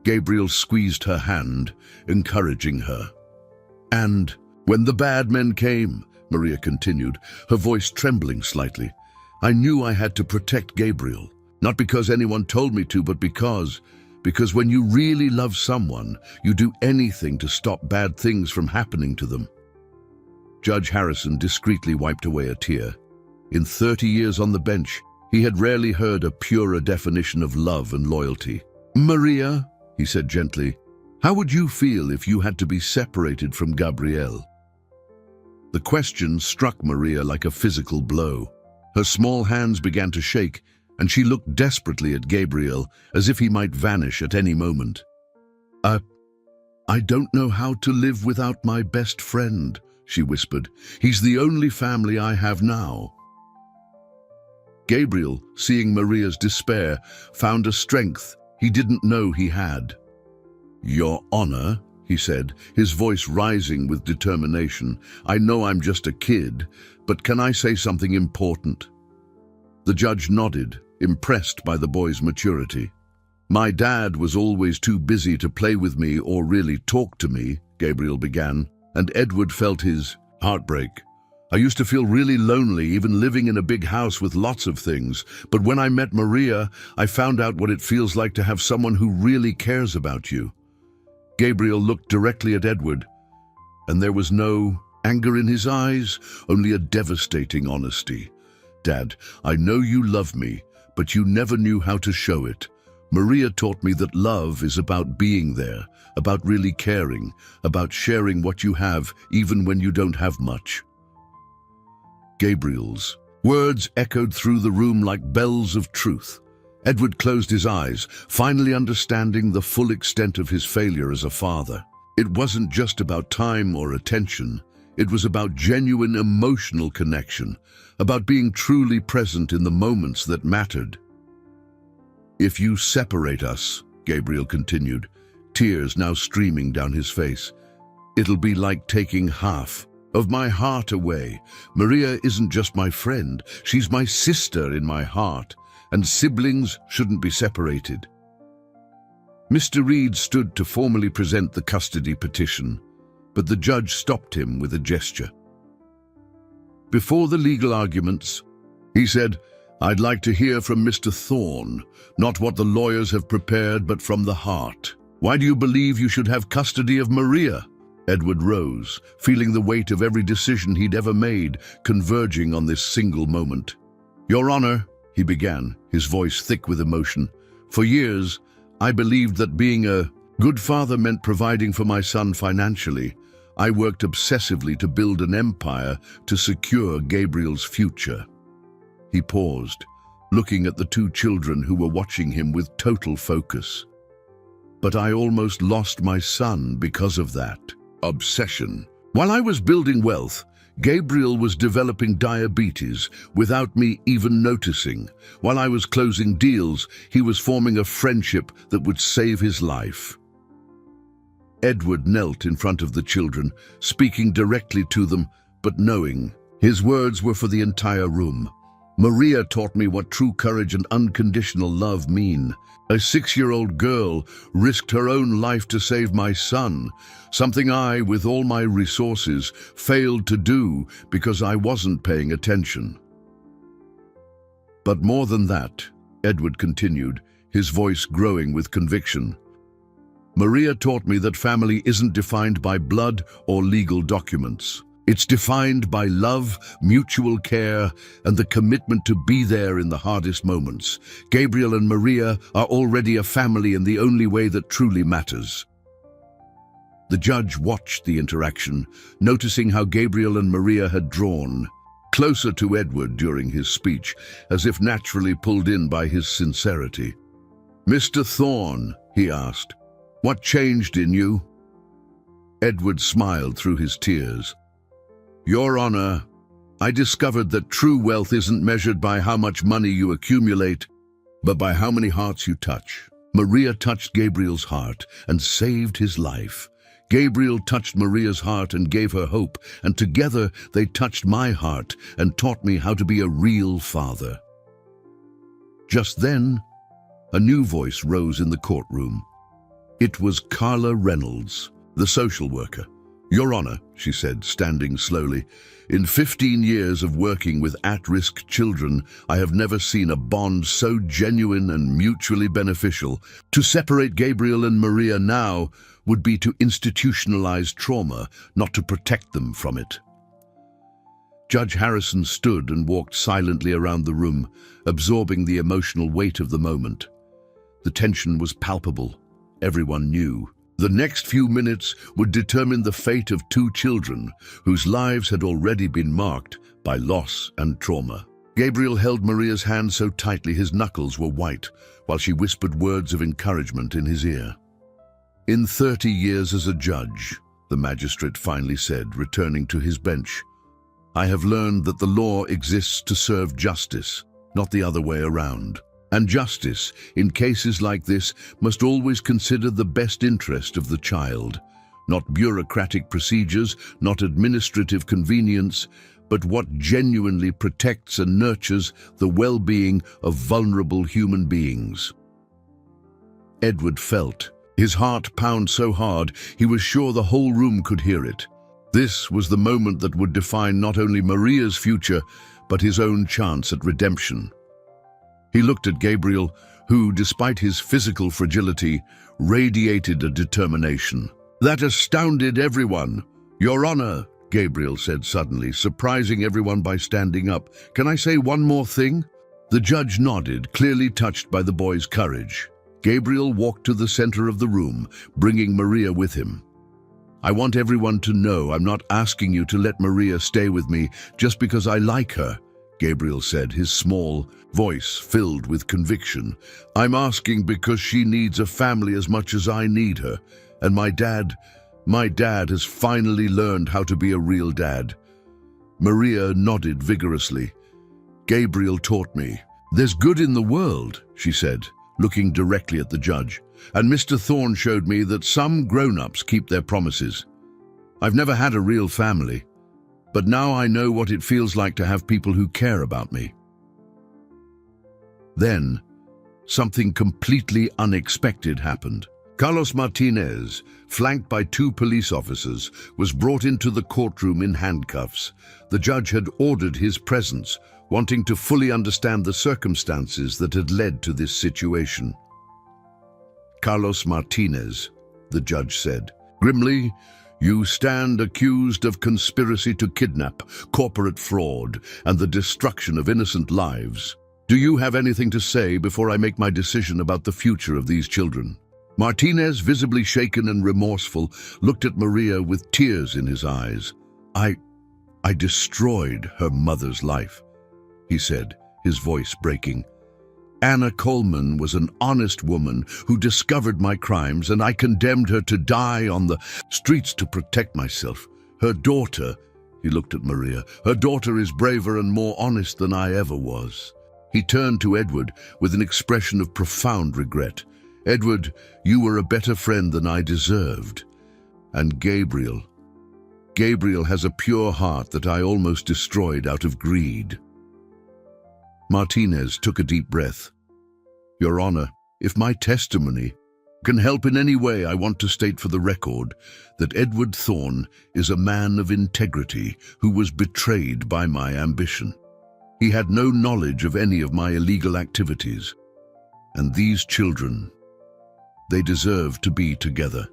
[SPEAKER 1] Gabriel squeezed her hand, encouraging her. "And when the bad men came," Maria continued, her voice trembling slightly, "I knew I had to protect Gabriel. Not because anyone told me to, but because when you really love someone, you do anything to stop bad things from happening to them." Judge Harrison discreetly wiped away a tear. In 30 years on the bench, he had rarely heard a purer definition of love and loyalty. "Maria," he said gently, "how would you feel if you had to be separated from Gabriel?" The question struck Maria like a physical blow. Her small hands began to shake, and she looked desperately at Gabriel, as if he might vanish at any moment. I don't know how to live without my best friend," she whispered. "He's the only family I have now." Gabriel, seeing Maria's despair, found a strength he didn't know he had. "Your Honor," he said, his voice rising with determination, "I know I'm just a kid, but can I say something important?" The judge nodded, impressed by the boy's maturity. "My dad was always too busy to play with me or really talk to me," Gabriel began, and Edward felt his heartbreak. "I used to feel really lonely, even living in a big house with lots of things. But when I met Maria, I found out what it feels like to have someone who really cares about you." Gabriel looked directly at Edward, and there was no anger in his eyes, only a devastating honesty. "Dad, I know you love me, but you never knew how to show it. Maria taught me that love is about being there, about really caring, about sharing what you have even when you don't have much." Gabriel's words echoed through the room like bells of truth. Edward closed his eyes, finally understanding the full extent of his failure as a father. It wasn't just about time or attention. It was about genuine emotional connection, about being truly present in the moments that mattered. "If you separate us," Gabriel continued, tears now streaming down his face, "it'll be like taking half of my heart away. Maria isn't just my friend, she's my sister in my heart, and siblings shouldn't be separated." Mr. Reed stood to formally present the custody petition, but the judge stopped him with a gesture. Before the legal arguments, he said, "I'd like to hear from Mr. Thorne, not what the lawyers have prepared, but from the heart. Why do you believe you should have custody of Maria?" Edward rose, feeling the weight of every decision he'd ever made converging on this single moment. "Your Honor," he began, his voice thick with emotion, "for years, I believed that being a good father meant providing for my son financially. I worked obsessively to build an empire to secure Gabriel's future." He paused, looking at the two children who were watching him with total focus. "But I almost lost my son because of that obsession. While I was building wealth, Gabriel was developing diabetes without me even noticing. While I was closing deals, he was forming a friendship that would save his life." Edward knelt in front of the children, speaking directly to them, but knowing his words were for the entire room. "Maria taught me what true courage and unconditional love mean. A 6-year-old girl risked her own life to save my son, something I, with all my resources, failed to do because I wasn't paying attention." "But more than that," Edward continued, his voice growing with conviction, "Maria taught me that family isn't defined by blood or legal documents. It's defined by love, mutual care, and the commitment to be there in the hardest moments. Gabriel and Maria are already a family in the only way that truly matters." The judge watched the interaction, noticing how Gabriel and Maria had drawn closer to Edward during his speech, as if naturally pulled in by his sincerity. "Mr. Thorne," he asked, "what changed in you?" Edward smiled through his tears. "Your Honor, I discovered that true wealth isn't measured by how much money you accumulate, but by how many hearts you touch. Maria touched Gabriel's heart and saved his life. Gabriel touched Maria's heart and gave her hope, and together they touched my heart and taught me how to be a real father." Just then, a new voice rose in the courtroom. It was Carla Reynolds, the social worker. "Your Honor," she said, standing slowly, "in 15 years of working with at-risk children, I have never seen a bond so genuine and mutually beneficial. To separate Gabriel and Maria now would be to institutionalize trauma, not to protect them from it." Judge Harrison stood and walked silently around the room, absorbing the emotional weight of the moment. The tension was palpable. Everyone knew the next few minutes would determine the fate of two children whose lives had already been marked by loss and trauma. Gabriel held Maria's hand so tightly his knuckles were white, while she whispered words of encouragement in his ear. "In 30 years as a judge," the magistrate finally said, returning to his bench, "I have learned that the law exists to serve justice, not the other way around. And justice, in cases like this, must always consider the best interest of the child. Not bureaucratic procedures, not administrative convenience, but what genuinely protects and nurtures the well-being of vulnerable human beings." Edward felt his heart pound so hard he was sure the whole room could hear it. This was the moment that would define not only Maria's future, but his own chance at redemption. He looked at Gabriel, who, despite his physical fragility, radiated a determination. That astounded everyone. "Your Honor," Gabriel said suddenly, surprising everyone by standing up, "can I say one more thing?" The judge nodded, clearly touched by the boy's courage. Gabriel walked to the center of the room, bringing Maria with him. "I want everyone to know I'm not asking you to let Maria stay with me just because I like her," Gabriel said, his small voice filled with conviction. "I'm asking because she needs a family as much as I need her, and my dad has finally learned how to be a real dad." Maria nodded vigorously. "Gabriel taught me. There's good in the world," she said, looking directly at the judge. "And Mr. Thorne showed me that some grown-ups keep their promises. I've never had a real family, but now I know what it feels like to have people who care about me." Then, something completely unexpected happened. Carlos Martinez, flanked by 2 police officers, was brought into the courtroom in handcuffs. The judge had ordered his presence, wanting to fully understand the circumstances that had led to this situation. "Carlos Martinez," the judge said grimly, "you stand accused of conspiracy to kidnap, corporate fraud, and the destruction of innocent lives. Do you have anything to say before I make my decision about the future of these children?" Martinez, visibly shaken and remorseful, looked at Maria with tears in his eyes. I destroyed her mother's life," he said, his voice breaking. "Anna Coleman was an honest woman who discovered my crimes, and I condemned her to die on the streets to protect myself. Her daughter," he looked at Maria, "her daughter is braver and more honest than I ever was." He turned to Edward with an expression of profound regret. "Edward, you were a better friend than I deserved. And Gabriel has a pure heart that I almost destroyed out of greed." Martinez took a deep breath. "Your Honor, if my testimony can help in any way, I want to state for the record that Edward Thorne is a man of integrity who was betrayed by my ambition. He had no knowledge of any of my illegal activities. And these children, they deserve to be together."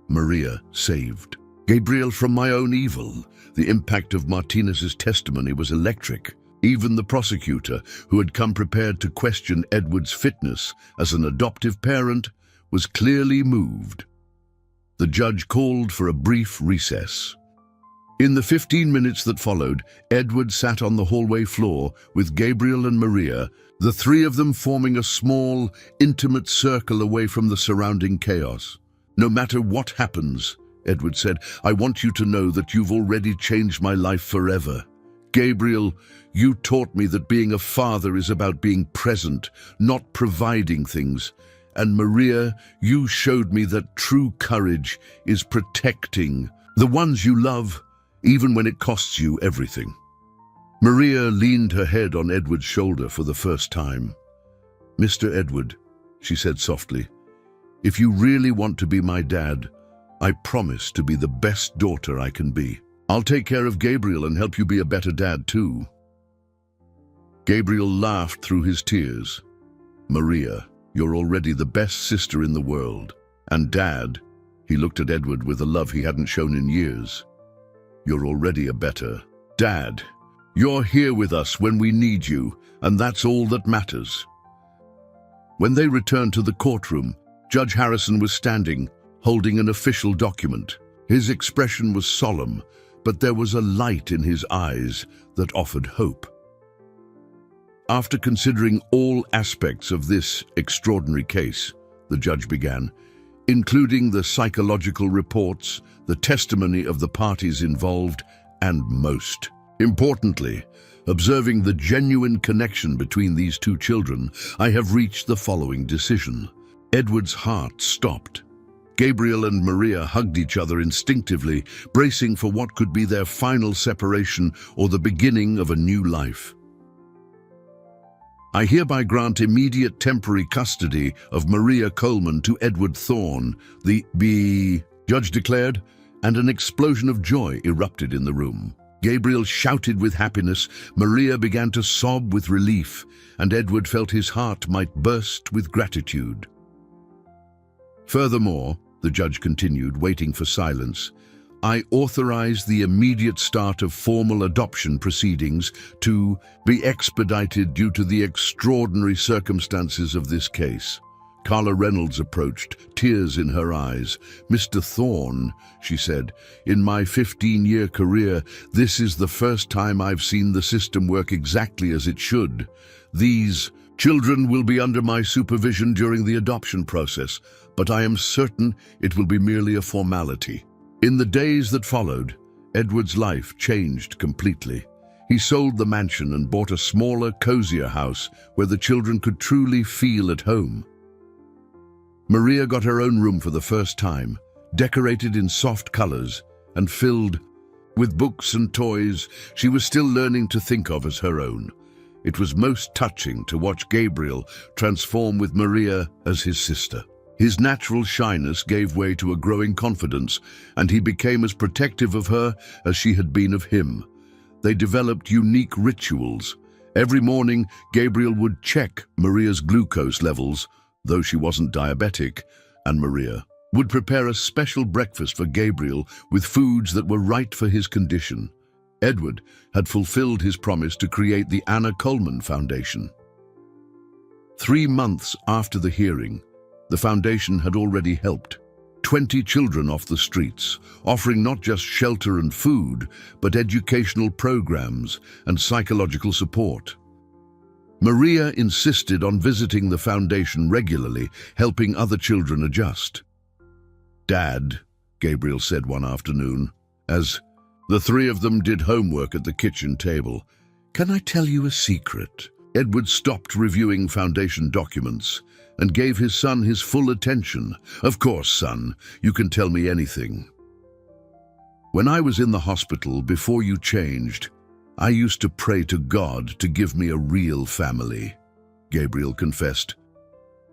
[SPEAKER 1] Maria saved Gabriel from my own evil. The impact of Martinez's testimony was electric. Even the prosecutor, who had come prepared to question Edward's fitness as an adoptive parent, was clearly moved. The judge called for a brief recess. In the 15 minutes that followed, Edward sat on the hallway floor with Gabriel and Maria, the 3 of them forming a small, intimate circle away from the surrounding chaos. "No matter what happens," Edward said, "I want you to know that you've already changed my life forever. Gabriel, you taught me that being a father is about being present, not providing things. And Maria, you showed me that true courage is protecting the ones you love, even when it costs you everything." Maria leaned her head on Edward's shoulder for the first time. "Mr. Edward," she said softly, "if you really want to be my dad, I promise to be the best daughter I can be. I'll take care of Gabriel and help you be a better dad too." Gabriel laughed through his tears. "Maria, you're already the best sister in the world. And Dad," he looked at Edward with a love he hadn't shown in years, "you're already a better dad. You're here with us when we need you, and that's all that matters." When they returned to the courtroom, Judge Harrison was standing, holding an official document. His expression was solemn, but there was a light in his eyes that offered hope. After considering all aspects of this extraordinary case, the judge began, including the psychological reports, the testimony of the parties involved, and most importantly, observing the genuine connection between these two children, I have reached the following decision. Edward's heart stopped. Gabriel and Maria hugged each other instinctively, bracing for what could be their final separation or the beginning of a new life. I hereby grant immediate temporary custody of Maria Coleman to Edward Thorne, the judge declared, and an explosion of joy erupted in the room. Gabriel shouted with happiness, Maria began to sob with relief, and Edward felt his heart might burst with gratitude. Furthermore, the judge continued, waiting for silence, I authorize the immediate start of formal adoption proceedings to be expedited due to the extraordinary circumstances of this case. Carla Reynolds approached, tears in her eyes. Mr. Thorne, she said, in my 15-year career, this is the first time I've seen the system work exactly as it should. These children will be under my supervision during the adoption process, but I am certain it will be merely a formality. In the days that followed, Edward's life changed completely. He sold the mansion and bought a smaller, cozier house where the children could truly feel at home. Maria got her own room for the first time, decorated in soft colors and filled with books and toys she was still learning to think of as her own. It was most touching to watch Gabriel transform with Maria as his sister. His natural shyness gave way to a growing confidence, and he became as protective of her as she had been of him. They developed unique rituals. Every morning, Gabriel would check Maria's glucose levels, though she wasn't diabetic, and Maria would prepare a special breakfast for Gabriel with foods that were right for his condition. Edward had fulfilled his promise to create the Anna Coleman Foundation. 3 months after the hearing, the foundation had already helped 20 children off the streets, offering not just shelter and food, but educational programs and psychological support. Maria insisted on visiting the foundation regularly, helping other children adjust. Dad, Gabriel said one afternoon, as the three of them did homework at the kitchen table, can I tell you a secret? Edward stopped reviewing foundation documents and gave his son his full attention. Of course, son, you can tell me anything. When I was in the hospital before you changed, I used to pray to God to give me a real family, Gabriel confessed,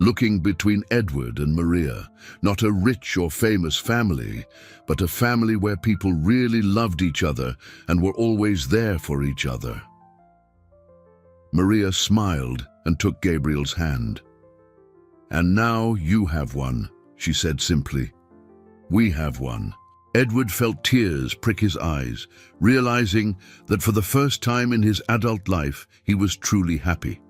[SPEAKER 1] looking between Edward and Maria, not a rich or famous family, but a family where people really loved each other and were always there for each other. Maria smiled and took Gabriel's hand. And now you have one, she said simply. We have one. Edward felt tears prick his eyes, realizing that for the first time in his adult life, he was truly happy.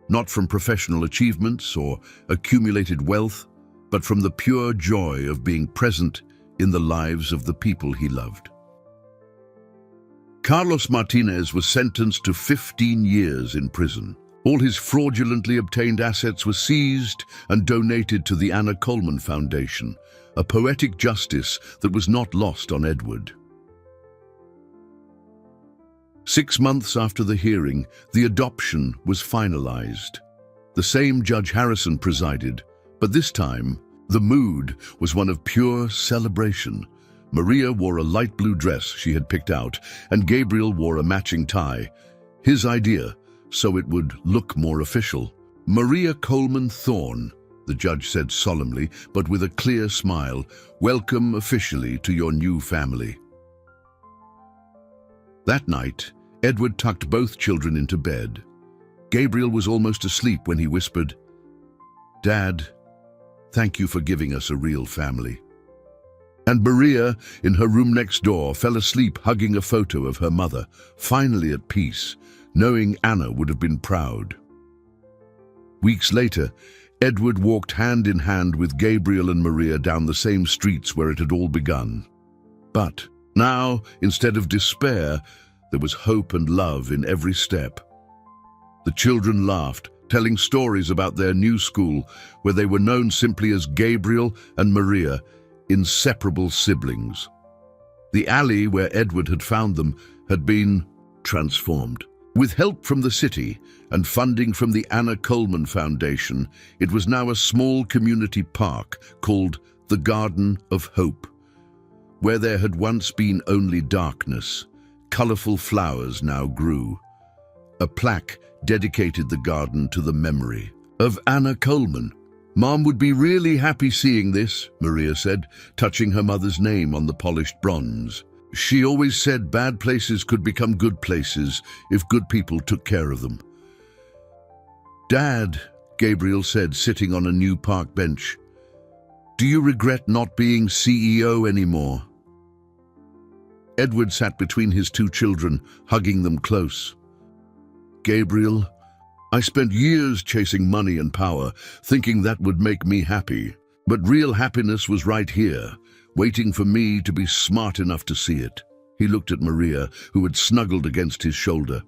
[SPEAKER 1] Not from professional achievements or accumulated wealth, but from the pure joy of being present in the lives of the people he loved. Carlos Martinez was sentenced to 15 years in prison. All his fraudulently obtained assets were seized and donated to the Anna Coleman Foundation, a poetic justice that was not lost on Edward. 6 months after the hearing, the adoption was finalized. The same Judge Harrison presided, but this time, the mood was one of pure celebration. Maria wore a light blue dress she had picked out, and Gabriel wore a matching tie. His idea, so it would look more official. Maria Coleman Thorne, the judge said solemnly, but with a clear smile, welcome officially to your new family. That night, Edward tucked both children into bed. Gabriel was almost asleep when he whispered, Dad, thank you for giving us a real family. And Maria, in her room next door, fell asleep hugging a photo of her mother, finally at peace, knowing Anna would have been proud. Weeks later, Edward walked hand in hand with Gabriel and Maria down the same streets where it had all begun. But now, instead of despair, there was hope and love in every step. The children laughed, telling stories about their new school, where they were known simply as Gabriel and Maria, inseparable siblings. The alley where Edward had found them had been transformed. With help from the city and funding from the Anna Coleman Foundation, it was now a small community park called the Garden of Hope. Where there had once been only darkness, colorful flowers now grew. A plaque dedicated the garden to the memory of Anna Coleman. "Mom would be really happy seeing this," Maria said, touching her mother's name on the polished bronze. "She always said bad places could become good places if good people took care of them." "Dad," Gabriel said, sitting on a new park bench, "do you regret not being CEO anymore?" Edward sat between his two children, hugging them close. "Gabriel, I spent years chasing money and power, thinking that would make me happy. But real happiness was right here, waiting for me to be smart enough to see it." He looked at Maria, who had snuggled against his shoulder.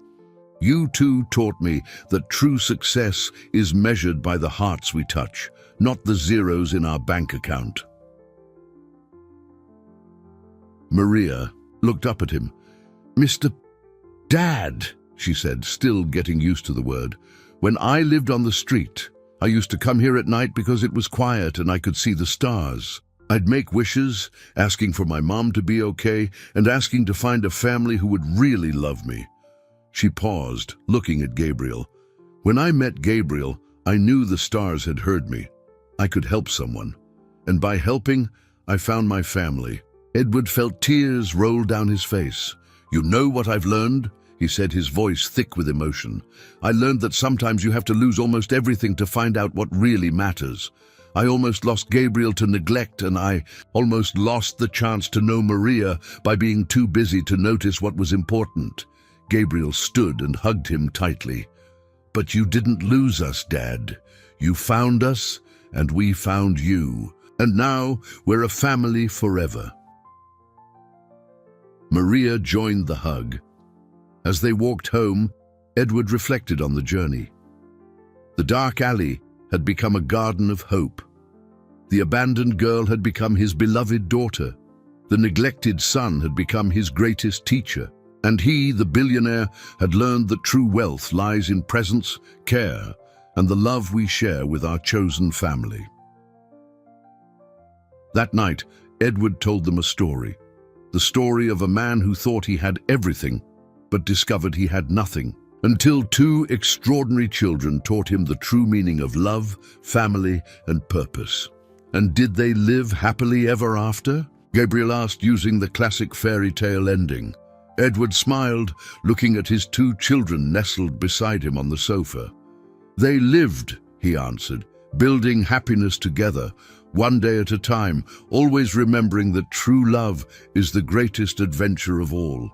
[SPEAKER 1] "You two taught me that true success is measured by the hearts we touch, not the zeros in our bank account." Maria looked up at him. "Mr. Dad," she said, still getting used to the word, "when I lived on the street, I used to come here at night because it was quiet and I could see the stars. I'd make wishes, asking for my mom to be okay and asking to find a family who would really love me." She paused, looking at Gabriel. "When I met Gabriel, I knew the stars had heard me. I could help someone. And by helping, I found my family." Edward felt tears roll down his face. "You know what I've learned?" he said, his voice thick with emotion. "I learned that sometimes you have to lose almost everything to find out what really matters. I almost lost Gabriel to neglect, and I almost lost the chance to know Maria by being too busy to notice what was important." Gabriel stood and hugged him tightly. "But you didn't lose us, Dad. You found us, and we found you. And now we're a family forever." Maria joined the hug. As they walked home, Edward reflected on the journey. The dark alley had become a garden of hope. The abandoned girl had become his beloved daughter. The neglected son had become his greatest teacher. And he, the billionaire, had learned that true wealth lies in presence, care, and the love we share with our chosen family. That night, Edward told them a story. The story of a man who thought he had everything, but discovered he had nothing, until two extraordinary children taught him the true meaning of love, family, and purpose. "And did they live happily ever after?" Gabriel asked, using the classic fairy tale ending. Edward smiled, looking at his two children nestled beside him on the sofa. "They lived," he answered, "building happiness together, one day at a time, always remembering that true love is the greatest adventure of all."